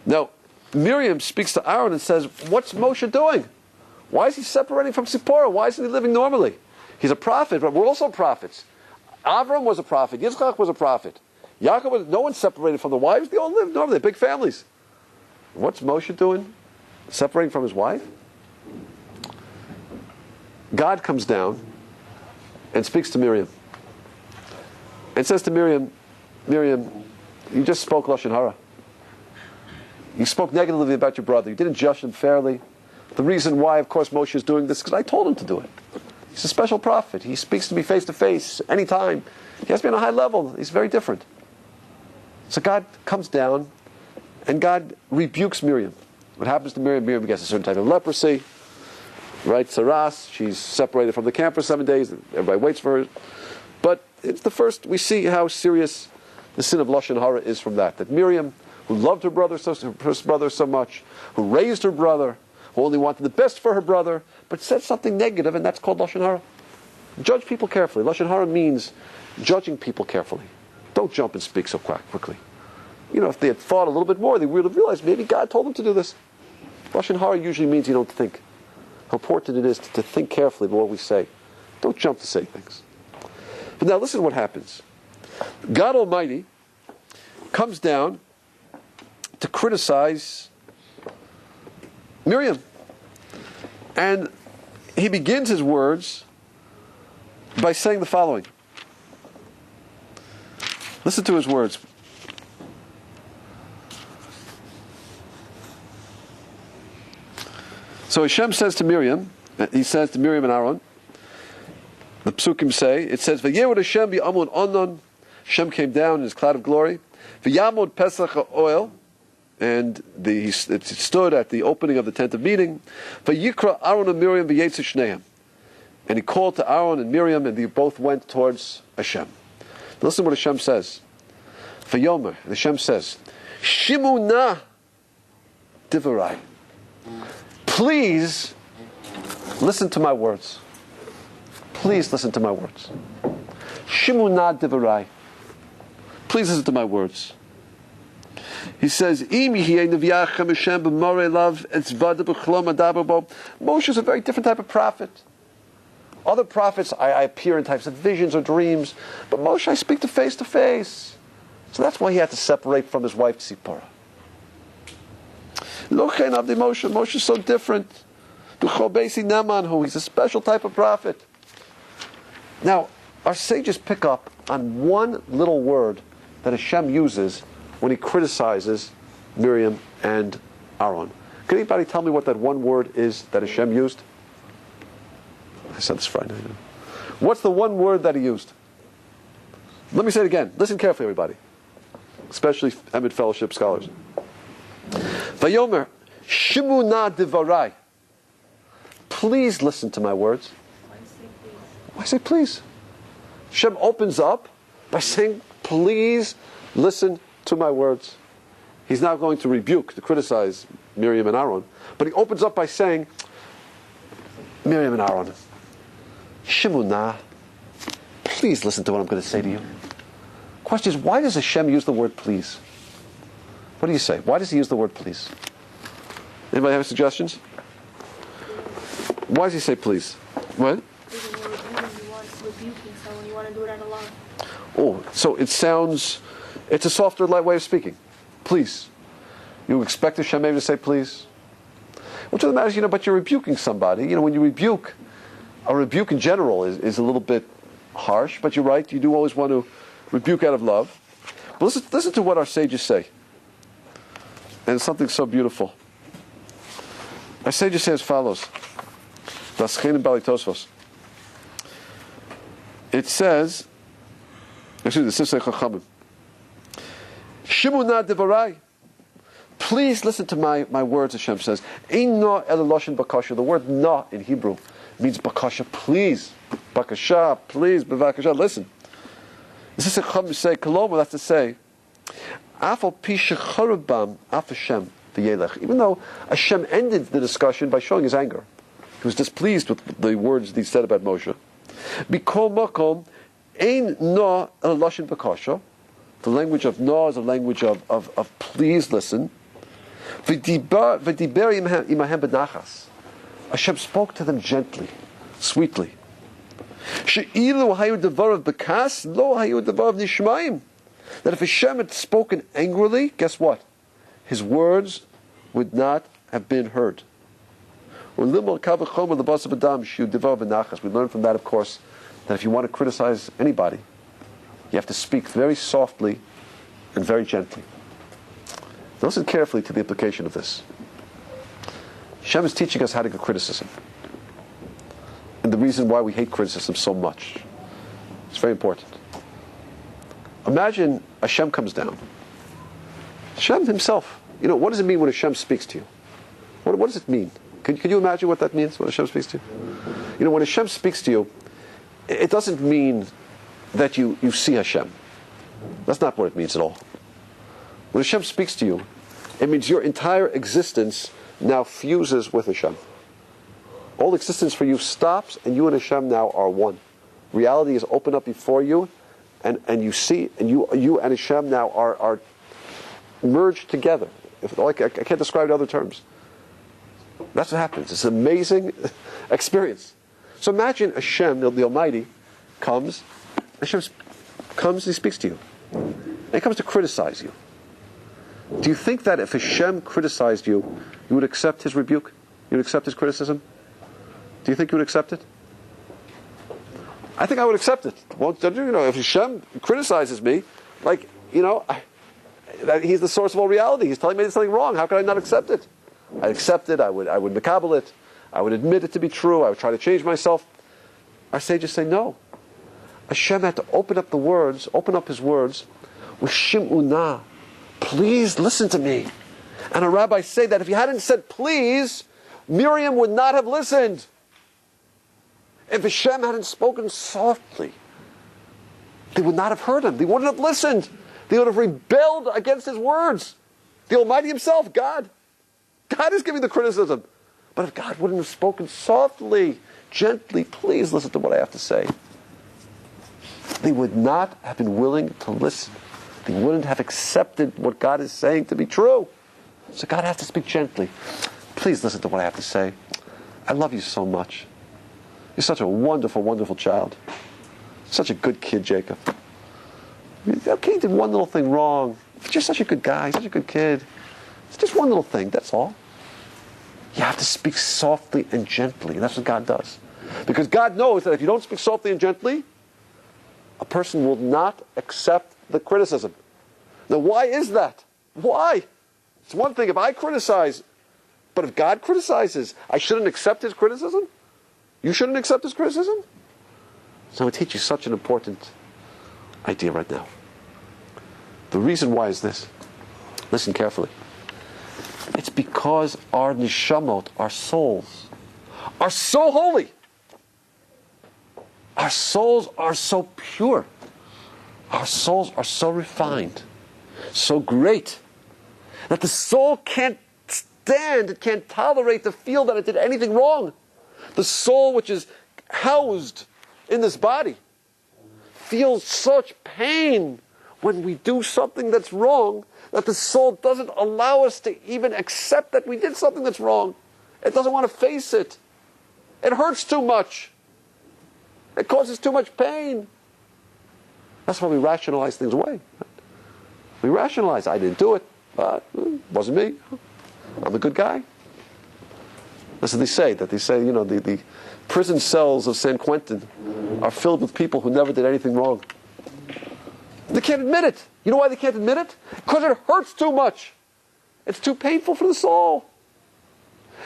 Speaker 1: Now, Miriam speaks to Aaron and says, what's Moshe doing? Why is he separating from Sipporah? Why isn't he living normally? He's a prophet, but we're also prophets. Avram was a prophet. Yitzchak was a prophet. Yaakov was, no one separated from the wives. They all lived normally. They're big families. What's Moshe doing? Separating from his wife? God comes down and speaks to Miriam. And says to Miriam, you just spoke Lashon Hara. You spoke negatively about your brother. You didn't judge him fairly. The reason why, of course, Moshe is doing this is because I told him to do it. He's a special prophet. He speaks to me face to face, anytime. He has to be on a high level. He's very different. So God comes down, and God rebukes Miriam. What happens to Miriam? Miriam gets a certain type of leprosy, right? Saras. She's separated from the camp for 7 days. Everybody waits for her. But it's the first, we see how serious the sin of Lashon Hara is from that. That Miriam, who loved her brother so much, who raised her brother, who only wanted the best for her brother, but said something negative, and that's called Lashon Hara. Judge people carefully. Lashon Hara means judging people carefully. Don't jump and speak so quickly. If they had thought a little bit more, they would have realized maybe God told them to do this. Lashon Hara usually means you don't think. How important it is to think carefully about what we say. Don't jump to say things. But now listen to what happens. God Almighty comes down to criticize Miriam. And he begins his words by saying the following. Listen to his words. So Hashem says to Miriam, he says to Miriam and Aaron, the psukim say, it says, V'yevod Hashem b'amon onon, Hashem came down in his cloud of glory, V'yamod pesach ha'oil, and it stood at the opening of the tent of meeting, V'yikra Aaron and Miriam v'yetzu shneim, and he called to Aaron and Miriam, and they both went towards Hashem. Listen to what Hashem says. V'yomer, Hashem says, Shimu na divarai. Please listen to my words. Please listen to my words. Shimu na divarai. Please listen to my words. He says, Moshe is a very different type of prophet. Other prophets, I appear in types of visions or dreams, but Moshe, I speak to face. So that's why he had to separate from his wife Sipporah. Moshe is so different. He's a special type of prophet. Now, our sages pick up on one little word that Hashem uses when he criticizes Miriam and Aaron. Can anybody tell me what that one word is that Hashem used? I said this Friday. What's the one word that he used? Let me say it again. Listen carefully, everybody. Especially Emmett Fellowship scholars. Vayomer, Shimu na divarai. Please listen to my words. Why say please? Hashem opens up by saying, please listen to my words. He's now going to rebuke, to criticize Miriam and Aaron. But he opens up by saying, Miriam and Aaron, Shimu na, please listen to what I'm going to say to you. Question is, why does Hashem use the word please? What do you say? Why does he use the word please? Anybody have suggestions? Why does he say please? What?
Speaker 3: Even when rebuking someone, you want to do it out of love.
Speaker 1: Oh, so it's a softer, light way of speaking. Please. You expect Hashem maybe to say please? Which of the matters, but you're rebuking somebody. When you rebuke, a rebuke in general is a little bit harsh, but you're right, you do always want to rebuke out of love. But listen to what our sages say. And it's something so beautiful. Our sages say as follows. It says, Shimuna devarai. Please listen to my words, Hashem says. Ein na el loshen bakasha. The word na in Hebrew means bakasha, please. Bakasha, please, bevakasha. Listen. This is a chum say, koloma, that's to say, afal pi shecharabam af Hashem v'yelech. Even though Hashem ended the discussion by showing his anger. He was displeased with the words that he said about Moshe. B'kol makom, ein na el loshen bakasha. The language of no is a language of please listen. V'diber imahem benachas. Hashem spoke to them gently, sweetly. She'ilu hayu devarav bekas, lo hayu devarav nishmaim. That if Hashem had spoken angrily, guess what? His words would not have been heard. We learn from that, of course, that if you want to criticize anybody, you have to speak very softly and very gently. Listen carefully to the implication of this. Hashem is teaching us how to get criticism. And the reason why we hate criticism so much. It's very important. Imagine Hashem comes down. Hashem himself. What does it mean when Hashem speaks to you? What does it mean? Can you imagine what that means when Hashem speaks to you? When Hashem speaks to you, it doesn't mean that you see Hashem. That's not what it means at all. When Hashem speaks to you, it means your entire existence now fuses with Hashem. All existence for you stops, and you and Hashem now are one. Reality is open up before you, and you see, and you and Hashem now are merged together. I can't describe it in other terms. That's what happens. It's an amazing experience. So imagine Hashem, the Almighty, comes. Hashem comes and he speaks to you. And he comes to criticize you. Do you think that if Hashem criticized you, you would accept his rebuke? You would accept his criticism? Do you think you would accept it? I think I would accept it. Well, if Hashem criticizes me, he's the source of all reality. He's telling me there's something wrong. How could I not accept it? I'd accept it. I would makabel it. I would admit it to be true. I would try to change myself. Our sages say no. Hashem had to open up his words with shim'una. Please listen to me. And a rabbi say that if he hadn't said please, Miriam would not have listened. If Hashem hadn't spoken softly, they would not have heard him. They wouldn't have listened. They would have rebelled against his words. The Almighty himself, God. God is giving the criticism. But if God wouldn't have spoken softly, gently, please listen to what I have to say, they would not have been willing to listen. They wouldn't have accepted what God is saying to be true. So God has to speak gently. Please listen to what I have to say. I love you so much. You're such a wonderful, wonderful child. Such a good kid, Jacob. Okay, you did one little thing wrong. But you're such a good guy, such a good kid. It's just one little thing, that's all. You have to speak softly and gently. And that's what God does. Because God knows that if you don't speak softly and gently, a person will not accept the criticism. Now, why is that? Why? It's one thing if I criticize, but if God criticizes, I shouldn't accept his criticism? You shouldn't accept his criticism? So I teach you such an important idea right now. The reason why is this. Listen carefully. It's because our neshamot, our souls, are so holy. Our souls are so pure. Our souls are so refined, so great, that the soul can't stand, it can't tolerate to feel that it did anything wrong. The soul, which is housed in this body, feels such pain when we do something that's wrong that the soul doesn't allow us to even accept that we did something that's wrong. It doesn't want to face it. It hurts too much. It causes too much pain. That's why we rationalize things away. We rationalize. I didn't do it, but it wasn't me. I'm a good guy. That's what they say. The prison cells of San Quentin are filled with people who never did anything wrong. They can't admit it. You know why they can't admit it? Because it hurts too much. It's too painful for the soul.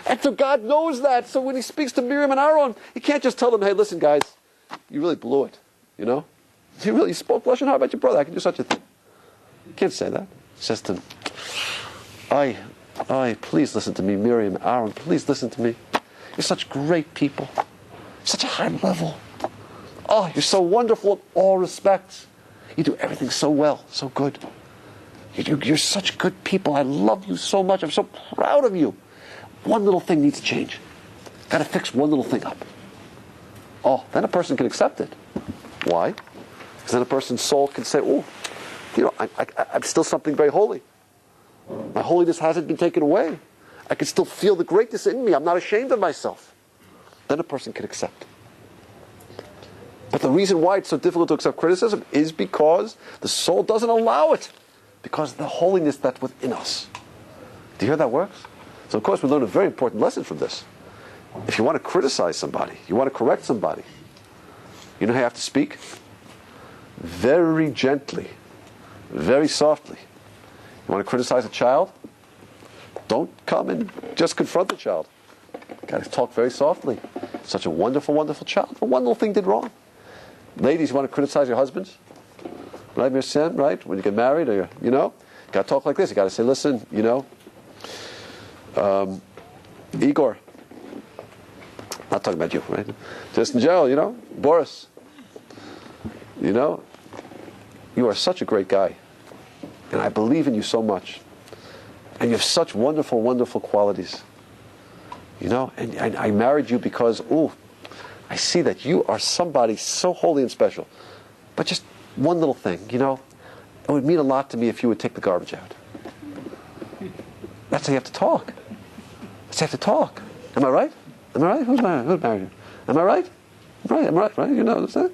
Speaker 1: And so God knows that. So when he speaks to Miriam and Aaron, he can't just tell them, hey, listen, guys, you really blew it. You know? You spoke Lashon Hara about your brother. I can do such a thing. You can't say that. He says to them, please listen to me, Miriam, Aaron, please listen to me. You're such great people. Such a high level. Oh, you're so wonderful in all respects. You do everything so well, so good. You're such good people. I love you so much. I'm so proud of you. One little thing needs to change. Got to fix one little thing up. Oh, then a person can accept it. Why? Because then a person's soul can say, oh, I'm still something very holy. My holiness hasn't been taken away. I can still feel the greatness in me. I'm not ashamed of myself. Then a person can accept. But the reason why it's so difficult to accept criticism is because the soul doesn't allow it. Because of the holiness that's within us. Do you hear how that works? So of course we learn a very important lesson from this. If you want to criticize somebody, you want to correct somebody, you know how you have to speak? Very gently, very softly. You want to criticize a child? Don't come and just confront the child. You got to talk very softly. Such a wonderful, wonderful child. But one little thing did wrong. Ladies, you want to criticize your husbands? Right, Mirsen, right? When you get married, or you got to talk like this. You got to say, listen, Igor. Not talking about you, right? Just in general, Boris. You are such a great guy. And I believe in you so much. And you have such wonderful, wonderful qualities. And I married you because, I see that you are somebody so holy and special. But just one little thing, it would mean a lot to me if you would take the garbage out. That's how you have to talk. That's how you have to talk. Am I right? Am I right? Who's married you? Am I right? Right, I'm right? You know what I'm saying?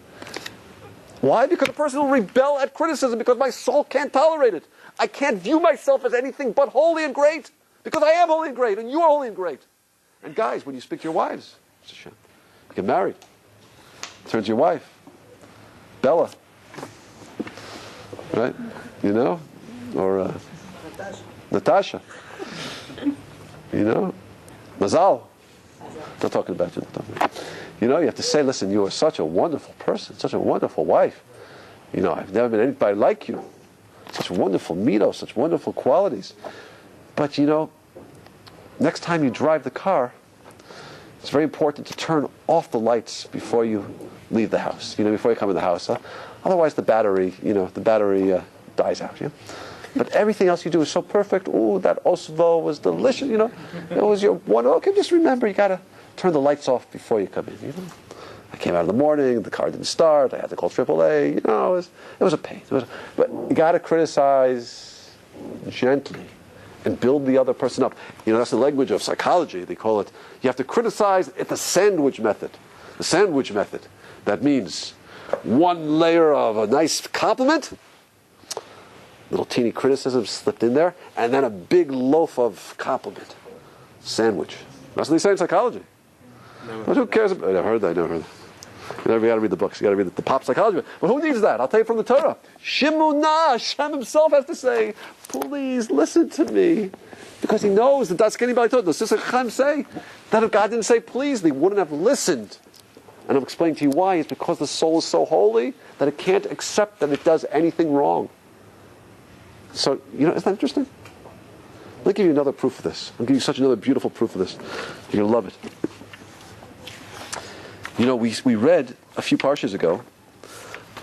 Speaker 1: Why? Because the person will rebel at criticism because my soul can't tolerate it. I can't view myself as anything but holy and great because I am holy and great and you are holy and great. And guys, when you speak to your wives, you get married, turn to your wife, Bella, right? Or Natasha, Mazal. Not talking about you. You have to say, listen, you are such a wonderful person, such a wonderful wife. I've never met anybody like you. Such wonderful mitos, such wonderful qualities. But, next time you drive the car, it's very important to turn off the lights before you leave the house, before you come in the house. Otherwise the battery dies out. But everything else you do is so perfect. Ooh, that osvo was delicious, It was your one. Okay, just remember, you got to turn the lights off before you come in, I came out in the morning, the car didn't start, I had to call AAA, it was a pain. But you got to criticize gently and build the other person up. That's the language of psychology. They call it, you have to criticize it the sandwich method. The sandwich method. That means one layer of a nice compliment, little teeny criticism slipped in there, and then a big loaf of compliment. Sandwich. That's what they say in psychology. But who cares? I never heard that. You got to read the books. You got to read the pop psychology. But who needs that? I'll tell you from the Torah. Shimuna, Hashem himself has to say, please listen to me. Because he knows that that's getting by Torah. The Sister Chaim say that if God didn't say please, they wouldn't have listened. And I'm explaining to you why. It's because the soul is so holy that it can't accept that it does anything wrong. So, isn't that interesting? Let me give you another proof of this. I'll give you such another beautiful proof of this. You're going to love it. We read a few parshas ago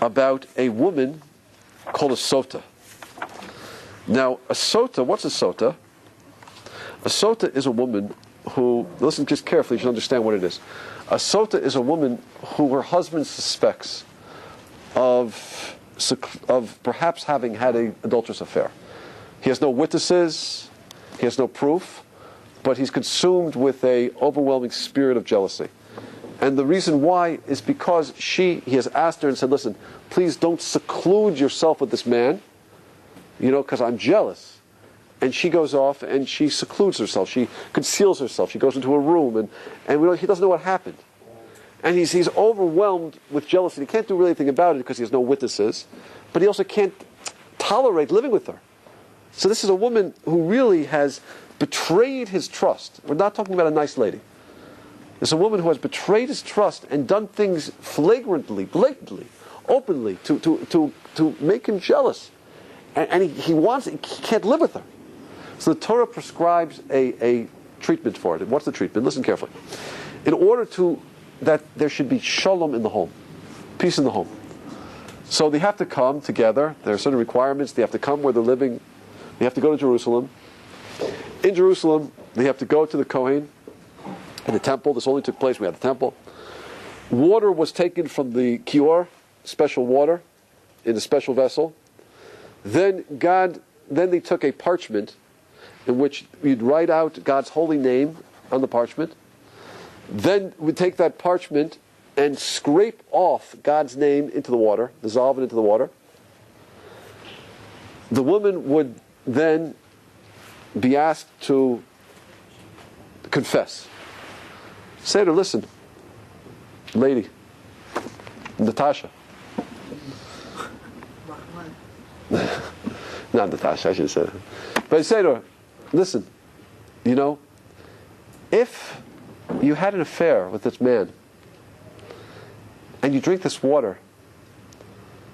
Speaker 1: about a woman called a sota. Now, a sota, what's a sota? A sota is a woman who, listen just carefully, you should understand what it is. A sota is a woman who her husband suspects of perhaps having had an adulterous affair. He has no witnesses, he has no proof, but he's consumed with an overwhelming spirit of jealousy. And the reason why is because he has asked her and said, listen, please don't seclude yourself with this man, because I'm jealous. And she goes off and she secludes herself. She conceals herself. She goes into a room and he doesn't know what happened. And he's overwhelmed with jealousy. He can't do really anything about it because he has no witnesses. But he also can't tolerate living with her. So this is a woman who really has betrayed his trust. We're not talking about a nice lady. It's a woman who has betrayed his trust and done things flagrantly, blatantly, openly to make him jealous. And he can't live with her. So the Torah prescribes a treatment for it. What's the treatment? Listen carefully. In order that there should be shalom in the home, peace in the home. So they have to come together. There are certain requirements. They have to come where they're living. They have to go to Jerusalem. In Jerusalem, they have to go to the Kohen in the temple. This only took place. We had the temple. Water was taken from the kior, special water, in a special vessel. Then they took a parchment in which you'd write out God's holy name on the parchment. Then we'd take that parchment and scrape off God's name into the water, dissolve it into the water. The woman would then be asked to confess. Say to her, listen, lady, Natasha. Not Natasha, I should have said it. But I say to her, listen, if you had an affair with this man and you drink this water,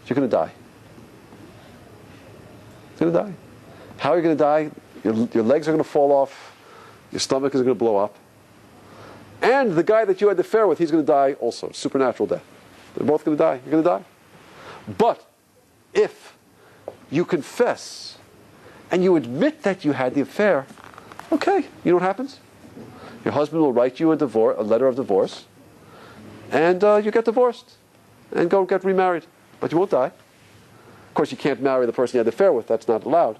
Speaker 1: you're going to die. You're going to die. How are you going to die? Your legs are going to fall off. Your stomach is going to blow up. And the guy that you had the affair with, he's going to die also. Supernatural death. They're both going to die. You're going to die. But if you confess and you admit that you had the affair, okay, you know what happens? Your husband will write you a letter of divorce, and you get divorced and go get remarried. But you won't die. Of course, you can't marry the person you had the affair with. That's not allowed.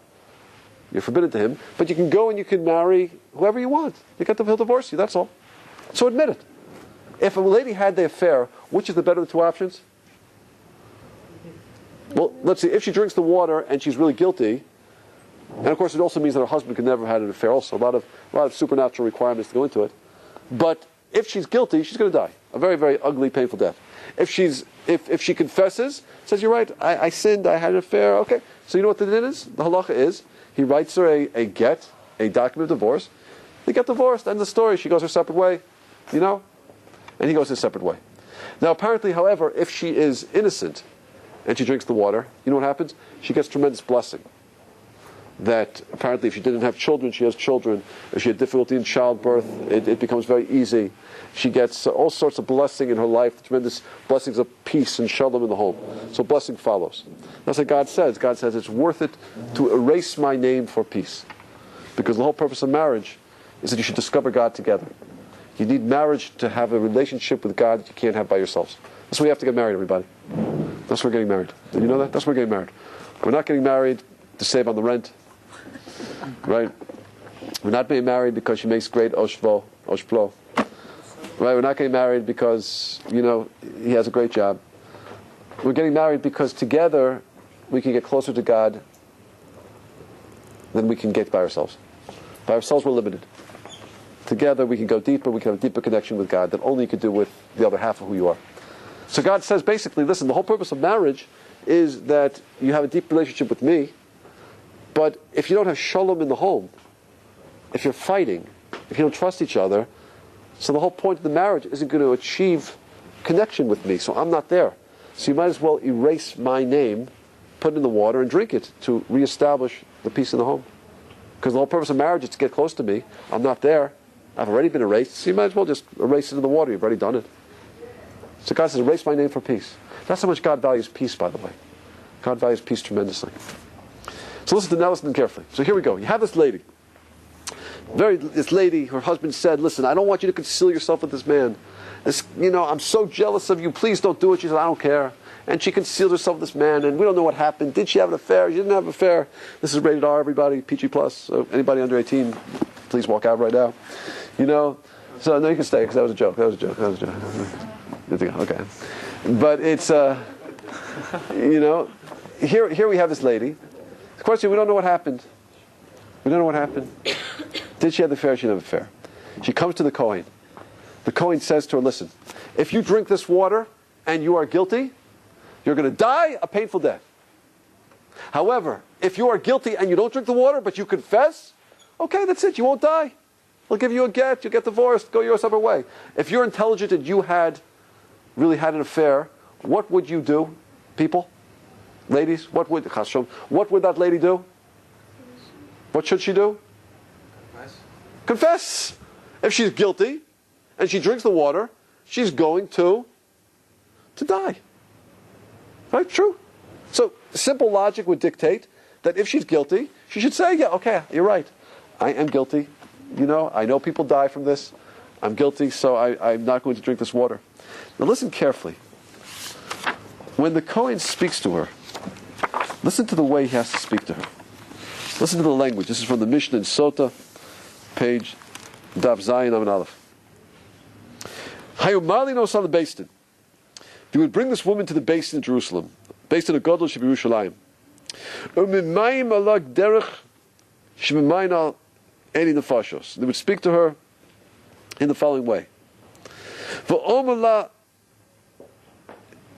Speaker 1: You're forbidden to him. But you can go and you can marry whoever you want. He'll divorce you, that's all. So admit it. If a lady had the affair, which is the better of the two options? Well, let's see. If she drinks the water and she's really guilty, and of course it also means that her husband could never have had an affair also. A lot of supernatural requirements to go into it. But if she's guilty, she's going to die. A very, very ugly, painful death. If she confesses, says, you're right, I sinned, I had an affair, okay. So you know what the din is? The halacha is, he writes her a get, a document of divorce. They get divorced, end of the story. She goes her separate way, and he goes his separate way. Now apparently, however, if she is innocent and she drinks the water, you know what happens? She gets tremendous blessing. That apparently if she didn't have children, she has children. If she had difficulty in childbirth, it becomes very easy. She gets all sorts of blessing in her life, tremendous blessings of peace and shalom in the home. So blessing follows. That's what God says. God says it's worth it to erase my name for peace. Because the whole purpose of marriage is that you should discover God together. You need marriage to have a relationship with God that you can't have by yourselves. That's why you have to get married, everybody. That's why we're getting married. Did you know that? That's why we're getting married. We're not getting married to save on the rent. Right? We're not being married because she makes great oshplo. Right? We're not getting married because, he has a great job. We're getting married because together we can get closer to God than we can get by ourselves. By ourselves we're limited. Together we can go deeper, we can have a deeper connection with God that only you could do with the other half of who you are. So God says basically, listen, the whole purpose of marriage is that you have a deep relationship with me, but if you don't have shalom in the home, if you're fighting, if you don't trust each other, so the whole point of the marriage isn't going to achieve connection with me, so I'm not there. So you might as well erase my name, put it in the water, and drink it to reestablish the peace in the home. Because the whole purpose of marriage is to get close to me. I'm not there. I've already been erased, so you might as well just erase it in the water. You've already done it. So God says, erase my name for peace. That's how much God values peace, by the way. God values peace tremendously. So listen carefully. So here we go. You have this lady. This lady, her husband said, listen, I don't want you to conceal yourself with this man. I'm so jealous of you. Please don't do it. She said, I don't care. And she concealed herself with this man, and we don't know what happened. Did she have an affair? She didn't have an affair. This is rated R, everybody, PG+. So anybody under 18, please walk out right now. So no, you can stay because that was a joke. That was a joke. Good to go. Okay, but it's here we have this lady. The question: we don't know what happened. We don't know what happened. Did she have the affair? She didn't have the affair. She comes to the Kohen. The Kohen says to her, "Listen, if you drink this water and you are guilty, you're going to die a painful death. However, if you are guilty and you don't drink the water, but you confess, okay, that's it. You won't die. We'll give you a get. You'll get divorced. Go your separate way. If you're intelligent and you really had an affair, what would you do, people, ladies? What would that lady do? What should she do? Confess. If she's guilty and she drinks the water, she's going to die. Right? True. So simple logic would dictate that if she's guilty, she should say, yeah, okay, you're right. I am guilty. I know people die from this. I'm guilty, so I'm not going to drink this water. Now listen carefully. When the Kohen speaks to her, listen to the way he has to speak to her. Listen to the language. This is from the Mishnah in Sota, page Daf Zayin Amud Aleph. Hayumali no sal beistin. He would bring this woman to the basin in Jerusalem, based on a Godel Sheb Yerushalayim. Umimayim alag derech shemimayin al eni nefashos. They would speak to her in the following way. V'omala,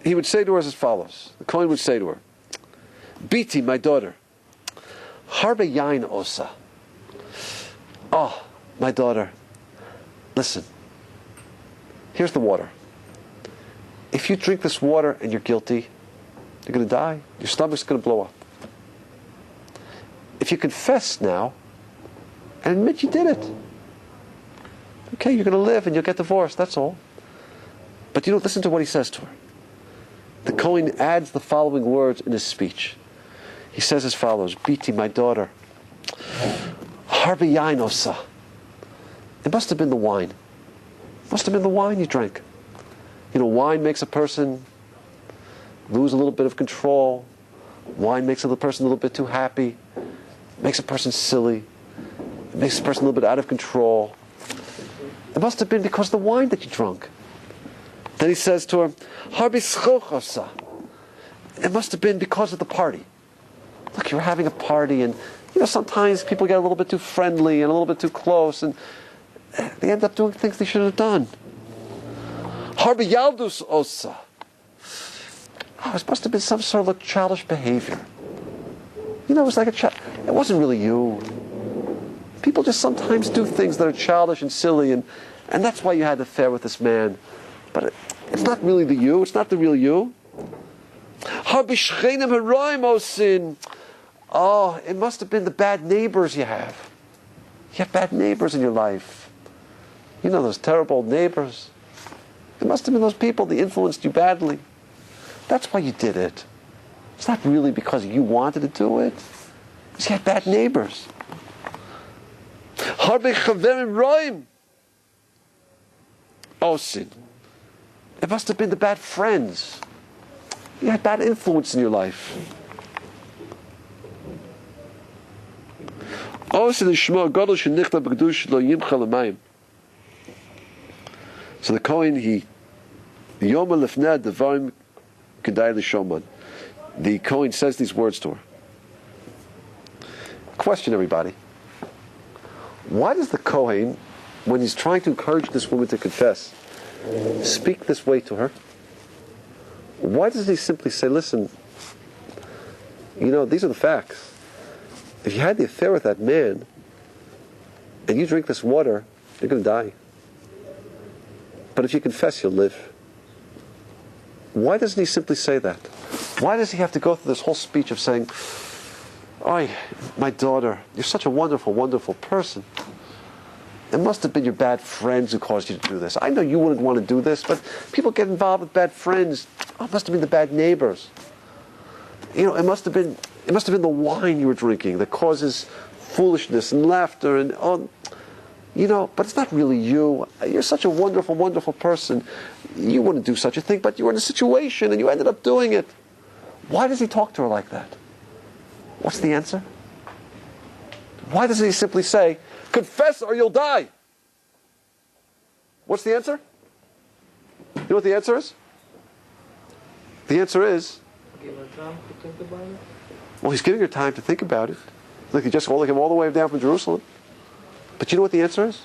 Speaker 1: he would say to her as follows. The Kohen would say to her, Biti, my daughter, harbe yain osa. Oh, my daughter, listen. Here's the water. If you drink this water and you're guilty, you're going to die. Your stomach's going to blow up. If you confess now and admit you did it, okay, you're going to live and you'll get divorced, that's all. But listen to what he says to her. The Kohen adds the following words in his speech. He says as follows, Biti, my daughter, harbe yain osa. It must have been the wine. It must have been the wine you drank. Wine makes a person lose a little bit of control. Wine makes a person a little bit too happy. It makes a person silly. It makes a person a little bit out of control. It must have been because of the wine that you drank. Then he says to her, harbe schochosa. It must have been because of the party. Look, you're having a party, and sometimes people get a little bit too friendly and a little bit too close, and they end up doing things they shouldn't have done. Harbe yaldus osa. Oh, it must have been some sort of childish behavior. It was like it wasn't really you. People just sometimes do things that are childish and silly, and that's why you had an affair with this man. But it's not really the you. It's not the real you. Harbe shchenim haroim osin. Oh, it must have been the bad neighbors you have. You have bad neighbors in your life. Those terrible neighbors. It must have been those people that influenced you badly. That's why you did it. It's not really because you wanted to do it. You had bad neighbors. Harbe chaverim roim osin. It must have been the bad friends. You had bad influence in your life. So the Kohen, the Kohen says these words to her. Question, everybody. Why does the Kohen, when he's trying to encourage this woman to confess, speak this way to her? Why doesn't he simply say, listen, these are the facts. If you had the affair with that man, and you drink this water, you're going to die. But if you confess, you'll live. Why doesn't he simply say that? Why does he have to go through this whole speech of saying, "Oi, my daughter, you're such a wonderful, wonderful person. It must have been your bad friends who caused you to do this. I know you wouldn't want to do this, but people get involved with bad friends. Oh, it must have been the bad neighbors. It must have been the wine you were drinking that causes foolishness and laughter and but it's not really you. You're such a wonderful, wonderful person. You wouldn't do such a thing, but you were in a situation and you ended up doing it." Why does he talk to her like that? What's the answer? Why doesn't he simply say, "Confess or you'll die"? What's the answer? You know what the answer is? The answer is,
Speaker 2: Give her time to think about it.
Speaker 1: well, he's giving her time to think about it. Look, he just came all the way down from Jerusalem. But you know what the answer is?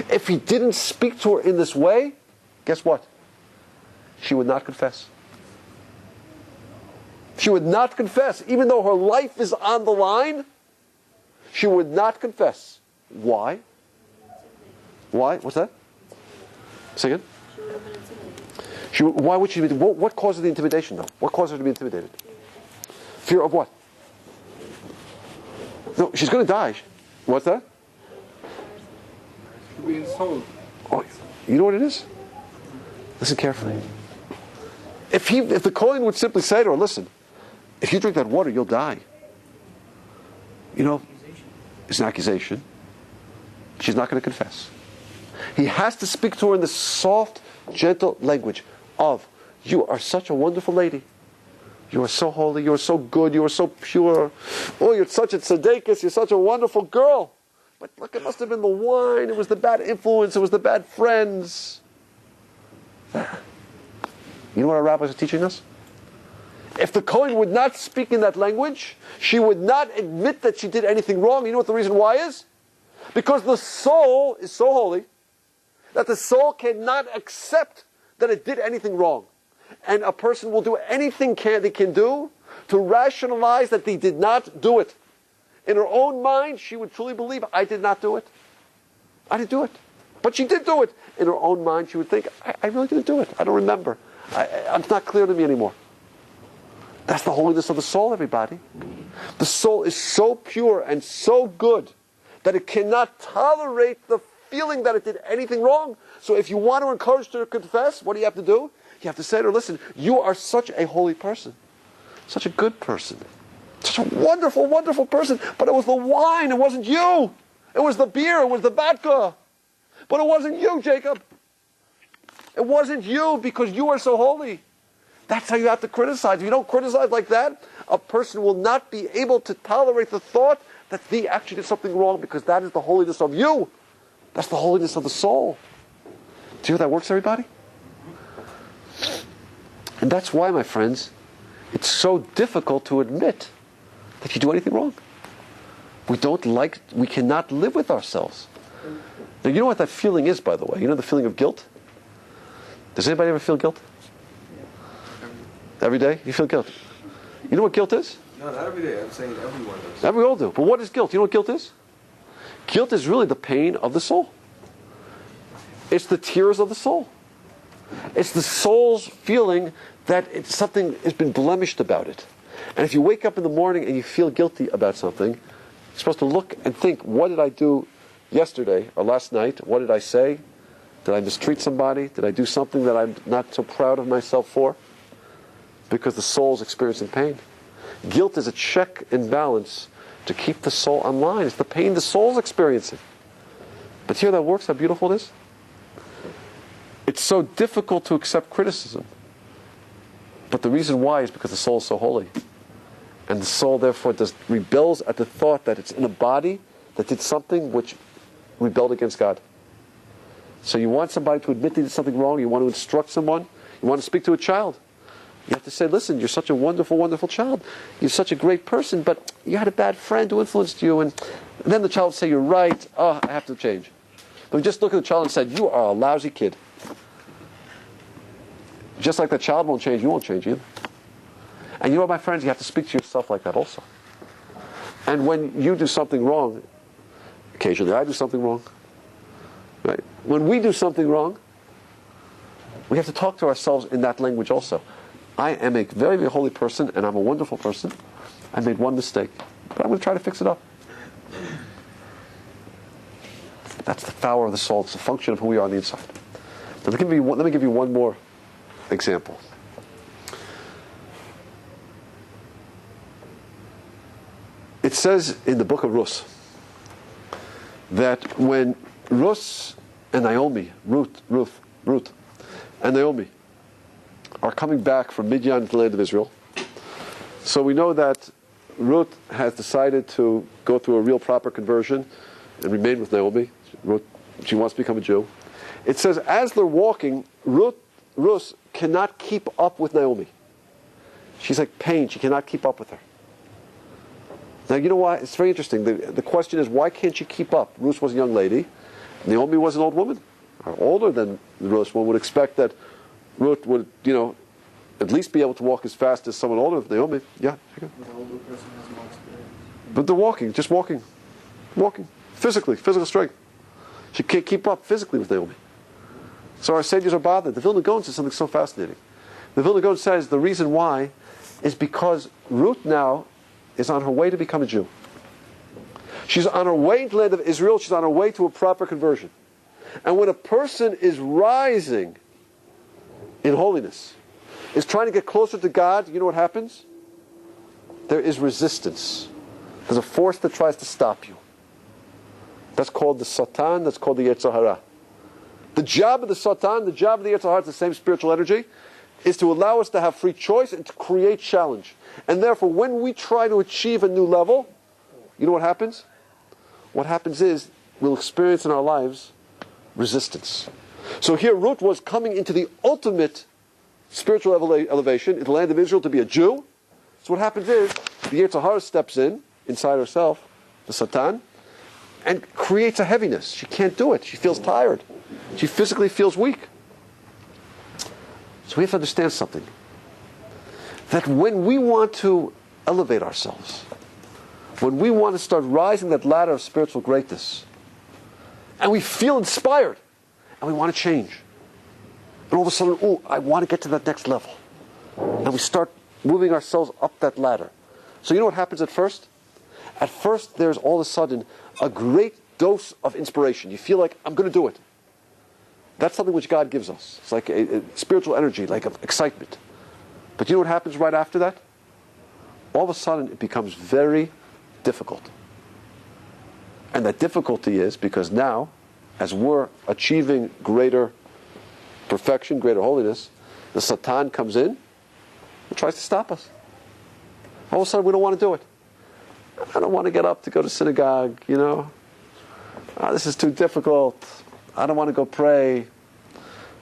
Speaker 1: If he didn't speak to her in this way, guess what? She would not confess. She would not confess. Even though her life is on the line, she would not confess. Why? Why? What's that? Say again?
Speaker 3: She would have been intimidated.
Speaker 1: Why would she be? What causes the intimidation, though? What caused her to be intimidated? Fear of what? No, she's going to die. What's that?
Speaker 4: Being sold.
Speaker 1: Oh, you know what it is? Listen carefully. If the Kohen would simply say to her, listen, if you drink that water, you'll die. You know, it's an accusation. She's not going to confess. He has to speak to her in the soft, gentle language of, you are such a wonderful lady. You are so holy, you are so good, you are so pure. Oh, you're such a tzaddikus, you're such a wonderful girl. But look, it must have been the wine, it was the bad influence, it was the bad friends. You know what our rabbis are teaching us? If the Kohen would not speak in that language, she would not admit that she did anything wrong. You know what the reason why is? Because the soul is so holy that the soul cannot accept that it did anything wrong. And a person will do anything they can do to rationalize that they did not do it. In her own mind, she would truly believe, I did not do it. I didn't do it. But she did do it. In her own mind, she would think, I really didn't do it. I don't remember. It's not clear to me anymore. That's the holiness of the soul, everybody. The soul is so pure and so good that it cannot tolerate the feeling that it did anything wrong. So if you want to encourage her to confess, what do you have to do? You have to say to her, listen, you are such a holy person, such a good person, such a wonderful, wonderful person, but it was the wine, it wasn't you. It was the beer, it was the vodka. But it wasn't you, Jacob. It wasn't you because you are so holy. That's how you have to criticize. If you don't criticize like that, a person will not be able to tolerate the thought that they actually did something wrong, because that is the holiness of you. That's the holiness of the soul. See how that works, everybody? And that's why, my friends, it's so difficult to admit that you do anything wrong. We cannot live with ourselves. Now, you know what that feeling is, by the way? You know the feeling of guilt? Does anybody ever feel guilt? Every day? You feel guilt? You know what guilt is?
Speaker 4: No, not every day. I'm saying everyone does.
Speaker 1: We all do. But what is guilt? You know what guilt is? Guilt is really the pain of the soul. It's the tears of the soul. It's the soul's feeling that something has been blemished about it. And if you wake up in the morning and you feel guilty about something, you're supposed to look and think, what did I do yesterday or last night? What did I say? Did I mistreat somebody? Did I do something that I'm not so proud of myself for? Because the soul's experiencing pain. Guilt is a check and balance to keep the soul online. It's the pain the soul's experiencing. But see how that works, how beautiful it is? It's so difficult to accept criticism. But the reason why is because the soul is so holy. And the soul, therefore, rebels at the thought that it's in a body that did something which rebelled against God. So you want somebody to admit they did something wrong, you want to instruct someone, you want to speak to a child. You have to say, listen, you're such a wonderful, wonderful child. You're such a great person, but you had a bad friend who influenced you. And then the child will say, you're right. Oh, I have to change. But we just look at the child and said, you are a lousy kid. Just like the child won't change, you won't change either. And you know what, my friends, you have to speak to yourself like that also. And when you do something wrong, occasionally I do something wrong, right? When we do something wrong, we have to talk to ourselves in that language also. I am a very, very holy person, and I'm a wonderful person. I made one mistake, but I'm going to try to fix it up. That's the power of the soul. It's a function of who we are on the inside. Now, let me give you one more example. It says in the book of Ruth that when Ruth and Naomi are coming back from Midian to the land of Israel. So we know that Ruth has decided to go through a real proper conversion and remain with Naomi. She wants to become a Jew. It says, as they're walking, Ruth cannot keep up with Naomi. She's like pain. She cannot keep up with her. Now, you know why? It's very interesting. The question is, why can't she keep up? Ruth was a young lady. Naomi was an old woman, or older than Ruth. One would expect that Ruth would, at least be able to walk as fast as someone older than Naomi. Yeah.
Speaker 4: The older person has more experience.
Speaker 1: But they're walking, just walking. Physically, physical strength. She can't keep up physically with Naomi. So our sages are bothered. The Vilna Gaon says something so fascinating. The Vilna Gaon says the reason why is because Ruth now is on her way to become a Jew. She's on her way to the land of Israel. She's on her way to a proper conversion. And when a person is rising in holiness, is trying to get closer to God, you know what happens? There is resistance. There's a force that tries to stop you. That's called the Satan, that's called the Yetzer Hara. The job of the Satan, the job of the Yetzer Hara, it's the same spiritual energy, is to allow us to have free choice and to create challenge. And therefore, when we try to achieve a new level, you know what happens? What happens is, we'll experience in our lives resistance. So here Ruth was coming into the ultimate spiritual elevation in the land of Israel to be a Jew. So what happens is, the Yetzer Hara steps inside herself, the Satan, and creates a heaviness. She can't do it. She feels tired. She physically feels weak. So we have to understand something. That when we want to elevate ourselves, when we want to start rising that ladder of spiritual greatness, and we feel inspired, and we want to change, and all of a sudden, I want to get to that next level. And we start moving ourselves up that ladder. So you know what happens at first? At first, there's all of a sudden a great dose of inspiration. You feel like, I'm going to do it. That's something which God gives us. It's like a spiritual energy, like excitement. But you know what happens right after that? All of a sudden, it becomes very difficult. And that difficulty is because now, as we're achieving greater perfection, greater holiness, the Satan comes in and tries to stop us. All of a sudden, we don't want to do it. I don't want to get up to go to synagogue, this is too difficult. I don't want to go pray.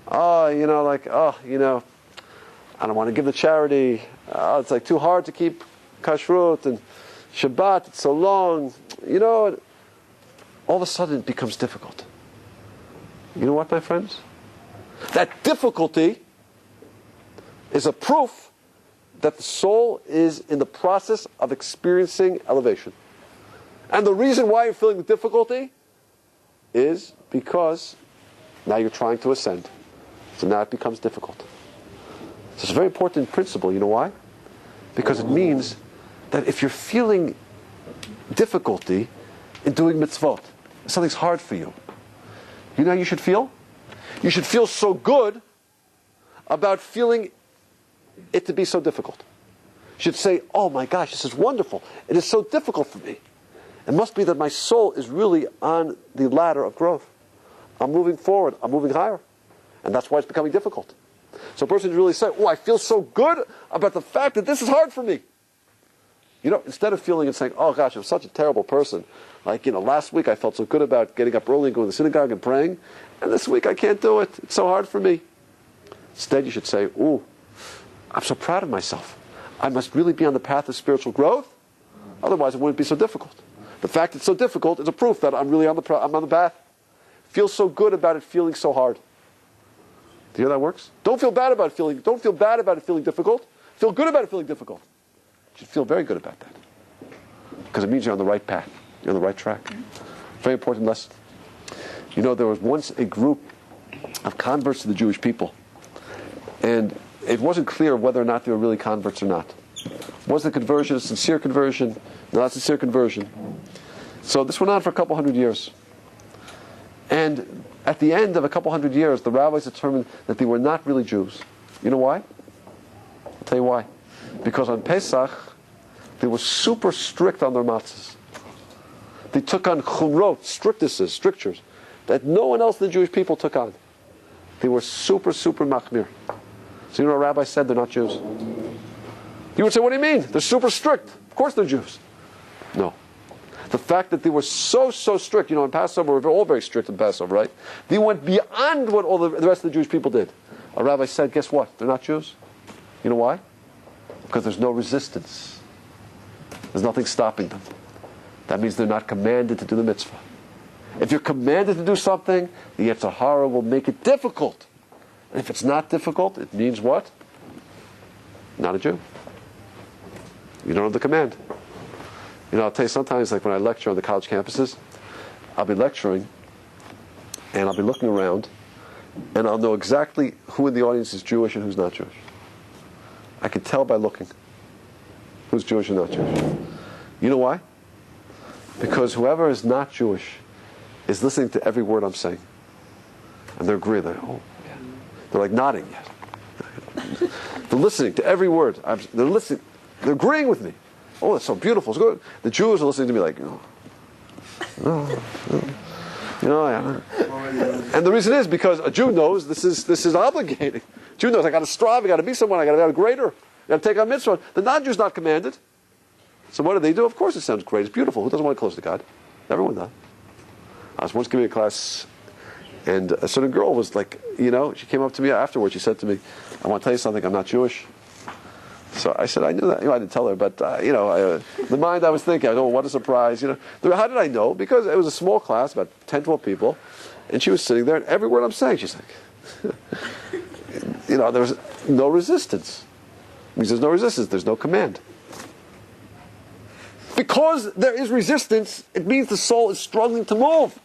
Speaker 1: I don't want to give the charity. It's like too hard to keep kashrut and Shabbat. It's so long. All of a sudden it becomes difficult. You know what, my friends? That difficulty is a proof that the soul is in the process of experiencing elevation. And the reason why you're feeling the difficulty is because now you're trying to ascend. So now it becomes difficult. So it's a very important principle. You know why? Because it means that if you're feeling difficulty in doing mitzvot, something's hard for you, you know how you should feel? You should feel so good about feeling it to be so difficult. You should say, oh my gosh, this is wonderful. It is so difficult for me. It must be that my soul is really on the ladder of growth. I'm moving forward. I'm moving higher. And that's why it's becoming difficult. So a person should really say, I feel so good about the fact that this is hard for me. Instead of feeling and saying, oh gosh, I'm such a terrible person. Last week I felt so good about getting up early and going to the synagogue and praying. And this week I can't do it. It's so hard for me. Instead you should say, I'm so proud of myself. I must really be on the path of spiritual growth. Otherwise it wouldn't be so difficult. The fact it's so difficult is a proof that I'm really on the path. Feel so good about it feeling so hard. Do you know how that works? Don't feel bad about it feeling difficult. Feel good about it feeling difficult. You should feel very good about that. Because it means you're on the right path. You're on the right track. Very important lesson. There was once a group of converts to the Jewish people. And it wasn't clear whether or not they were really converts or not. Was the conversion a sincere conversion? Not a sincere conversion. So this went on for a couple hundred years. And at the end of a couple hundred years, the rabbis determined that they were not really Jews. You know why? I'll tell you why. Because on Pesach, they were super strict on their matzahs. They took on chumrot, strictures, that no one else in the Jewish people took on. They were super, super machmir. So you know what Rabbi said? They're not Jews. You would say, what do you mean? They're super strict. Of course they're Jews. No. The fact that they were so strict, in Passover, we're all very strict in Passover, right? They went beyond what all the rest of the Jewish people did. A rabbi said, guess what? They're not Jews. You know why? Because there's no resistance. There's nothing stopping them. That means they're not commanded to do the mitzvah. If you're commanded to do something, the Yetzer Hara will make it difficult. And if it's not difficult, it means what? Not a Jew. You don't have the command. I'll tell you sometimes, like when I lecture on the college campuses, I'll be lecturing, and I'll be looking around, and I'll know exactly who in the audience is Jewish and who's not Jewish. I can tell by looking who's Jewish and not Jewish. You know why? Because whoever is not Jewish is listening to every word I'm saying. And they're agreeing. They're like nodding. They're listening to every word. They're listening. They're agreeing with me. Oh, that's so beautiful. It's good. The Jews are listening to me like, yeah. And the reason is because a Jew knows this is obligating. A Jew knows I got to strive, I got to be someone, I got to be greater, I got to take on mitzvah. The non-Jew's not commanded. So what do? Of course it sounds great. It's beautiful. Who doesn't want to close to God? Everyone does. I was once giving a class, and a certain girl was like, she came up to me afterwards. She said to me, I want to tell you something. I'm not Jewish. So I said, I knew that. I didn't tell her, but, the mind I was thinking, what a surprise. How did I know? Because it was a small class, about 10, 12 people, and she was sitting there, and every word I'm saying, she's like, there was no resistance. Because there's no resistance, there's no command. Because there is resistance, it means the soul is struggling to move.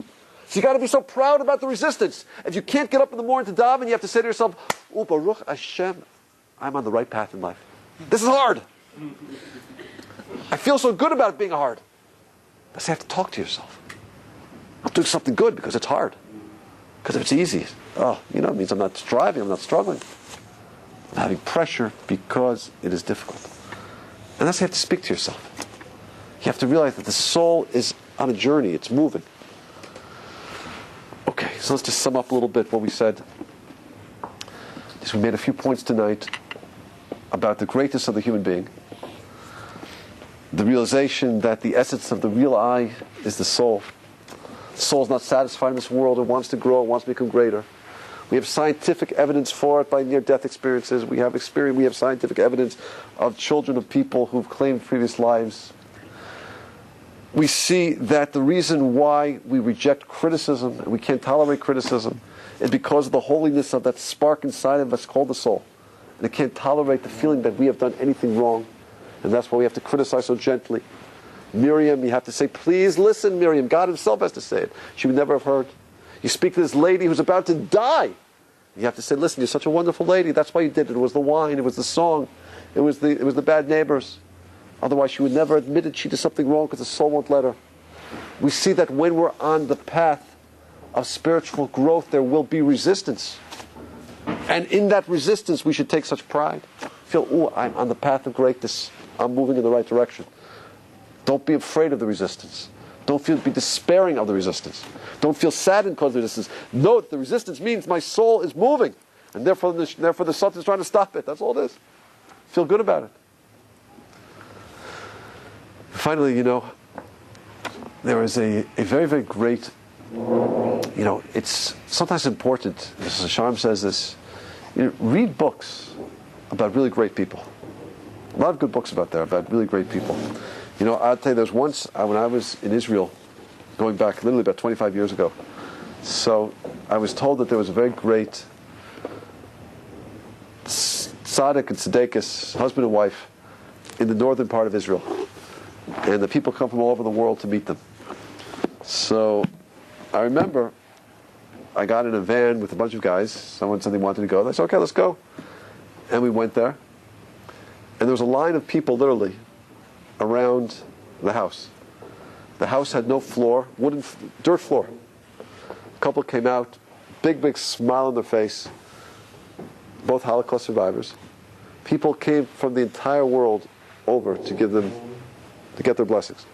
Speaker 1: So you got to be so proud about the resistance. If you can't get up in the morning to daven, you have to say to yourself, "Oh, Baruch Hashem, I'm on the right path in life. This is hard. I feel so good about it being hard." But you have to talk to yourself. I'm doing something good because it's hard. Because if it's easy, it means I'm not striving, I'm not struggling. I'm having pressure because it is difficult. And that's how you have to speak to yourself. You have to realize that the soul is on a journey, it's moving. Okay, so let's just sum up a little bit what we said. We made a few points tonight about the greatness of the human being, the realization that the essence of the real I is the soul. The soul is not satisfied in this world. It wants to grow. It wants to become greater. We have scientific evidence for it by near-death experiences. We have scientific evidence of children of people who've claimed previous lives. We see that the reason why we reject criticism and we can't tolerate criticism is because of the holiness of that spark inside of us called the soul. And it can't tolerate the feeling that we have done anything wrong. And that's why we have to criticize so gently. Miriam, you have to say, please listen, Miriam. God himself has to say it. She would never have heard. You speak to this lady who's about to die. You have to say, listen, you're such a wonderful lady. That's why you did it. It was the wine. It was the song. It was the bad neighbors. Otherwise, she would never admit it. She did something wrong because the soul won't let her. We see that when we're on the path of spiritual growth, there will be resistance. And in that resistance, we should take such pride. Feel, I'm on the path of greatness. I'm moving in the right direction. Don't be afraid of the resistance. Don't be despairing of the resistance. Don't feel saddened because of the resistance. Know that the resistance means my soul is moving. And therefore the Satan is trying to stop it. That's all it is. Feel good about it. Finally, there is a very, very great, it's sometimes important, Mrs. Sharm says this, read books about really great people. A lot of good books about really great people. I'll tell you, there's once, when I was in Israel, going back literally about 25 years ago, so I was told that there was a very great tzaddik and tzedekis, husband and wife, in the northern part of Israel. And the people come from all over the world to meet them. So I remember I got in a van with a bunch of guys. Someone said they wanted to go. I said, okay, let's go. And we went there. And there was a line of people literally around the house. The house had no floor, dirt floor. A couple came out, big smile on their face. Both Holocaust survivors. People came from the entire world over to get their blessings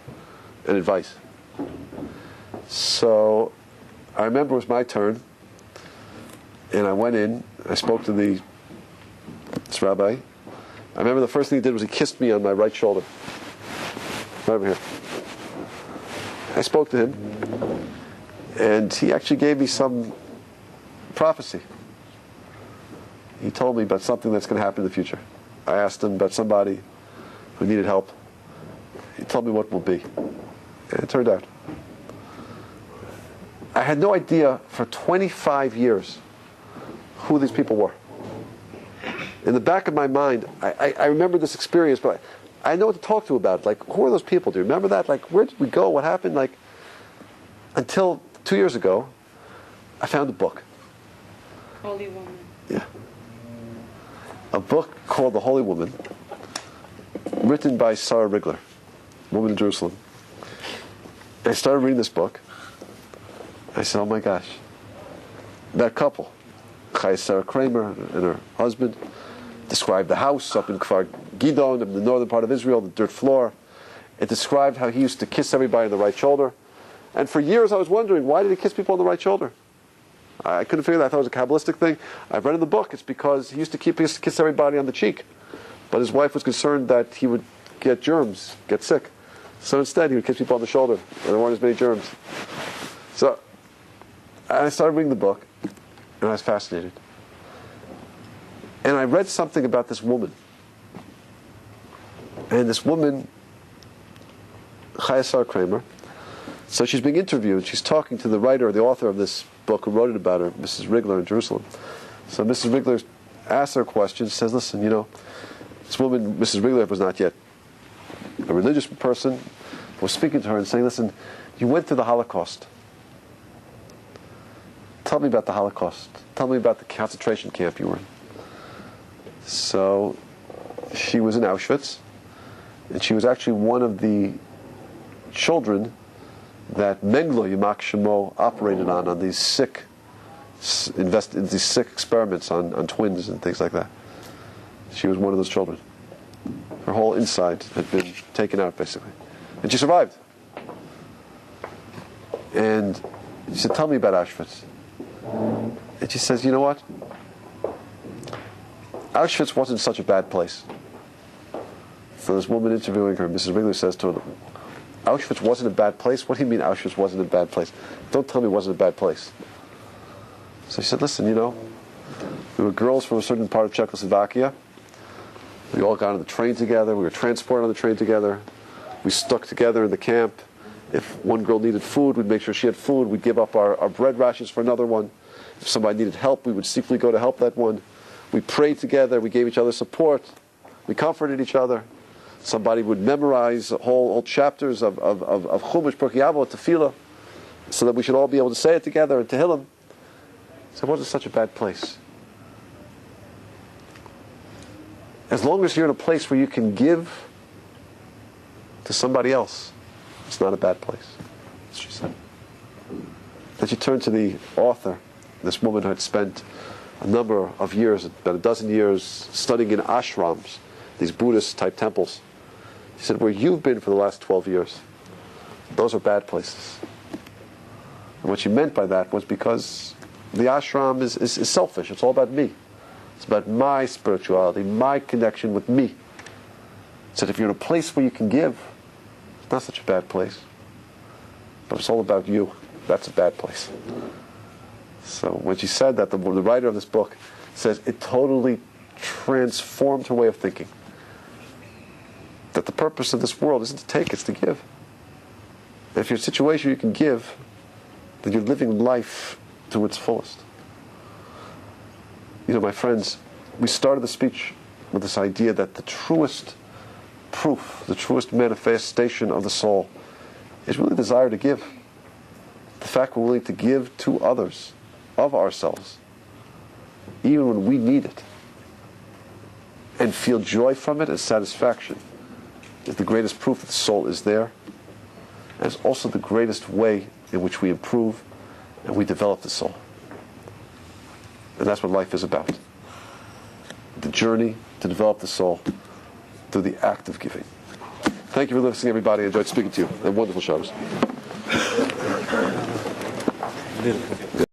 Speaker 1: and advice. So I remember it was my turn, and I went in. I spoke to this rabbi. I remember the first thing he did was he kissed me on my right shoulder, right over here. I spoke to him, and he actually gave me some prophecy. He told me about something that's going to happen in the future. I asked him about somebody who needed help. He told me what it will be. And it turned out. I had no idea for 25 years who these people were. In the back of my mind, I remember this experience, but I know what to talk to about. Like, who are those people? Do you remember that? Like, where did we go? What happened? Like, until 2 years ago, I found a book.
Speaker 3: Holy Woman.
Speaker 1: Yeah. A book called The Holy Woman, written by Sarah Rigler, woman in Jerusalem. And I started reading this book. I said, oh my gosh, that couple, Sarah Kramer and her husband, described the house up in Kfar Gidon in the northern part of Israel, the dirt floor. It described how he used to kiss everybody on the right shoulder. And for years I was wondering, why did he kiss people on the right shoulder? I couldn't figure that. I thought it was a Kabbalistic thing. I've read in the book, it's because he used to kiss everybody on the cheek. But his wife was concerned that he would get germs, get sick. So instead he would kiss people on the shoulder, and there weren't as many germs. So I started reading the book, and I was fascinated. And I read something about this woman. And this woman, Sarah Kramer, so she's being interviewed. She's talking to the writer, the author of this book who wrote it about her, Mrs. Rigler in Jerusalem. So Mrs. Rigler asks her a question. She says, listen, you know, this woman, Mrs. Rigler, was not yet a religious person, was speaking to her and saying, listen, you went through the Holocaust. Tell me about the Holocaust. Tell me about the concentration camp you were in. So she was in Auschwitz, and she was actually one of the children that Mengele Yimak Shemo operated on these sick experiments on twins and things like that. She was one of those children. Her whole inside had been taken out, basically. And she survived. And she said, tell me about Auschwitz. And she says, you know what? Auschwitz wasn't such a bad place. So this woman interviewing her, Mrs. Rigler, says to her, Auschwitz wasn't a bad place? What do you mean Auschwitz wasn't a bad place? Don't tell me it wasn't a bad place. So she said, listen, you know, we were girls from a certain part of Czechoslovakia. We all got on the train together. We were transported on the train together. We stuck together in the camp. If one girl needed food, we'd make sure she had food. We'd give up our bread rations for another one. If somebody needed help, we would secretly go to help that one. We prayed together. We gave each other support. We comforted each other. Somebody would memorize whole chapters of Chumash, Pirkei Avot, Tefillah, so that we should all be able to say it together and Tehillim. So it wasn't such a bad place. As long as you're in a place where you can give to somebody else, it's not a bad place, as she said. Then she turned to the author, this woman who had spent a number of years, about a dozen years, studying in ashrams, these Buddhist-type temples. She said, where you've been for the last 12 years, those are bad places. And what she meant by that was because the ashram is selfish. It's all about me. It's about my spirituality, my connection with me. She said, if you're in a place where you can give, it's not such a bad place. But it's all about you. That's a bad place. So when she said that, the writer of this book says it totally transformed her way of thinking. That the purpose of this world isn't to take, it's to give. And if you're in a situation where you can give, then you're living life to its fullest. You know, my friends, we started the speech with this idea that the truest proof, the truest manifestation of the soul is really the desire to give. The fact we're willing to give to others of ourselves, even when we need it, and feel joy from it and satisfaction, is the greatest proof that the soul is there. And it's also the greatest way in which we improve and we develop the soul. And that's what life is about. The journey to develop the soul through the act of giving. Thank you for listening, everybody. I enjoyed speaking to you. And wonderful shows.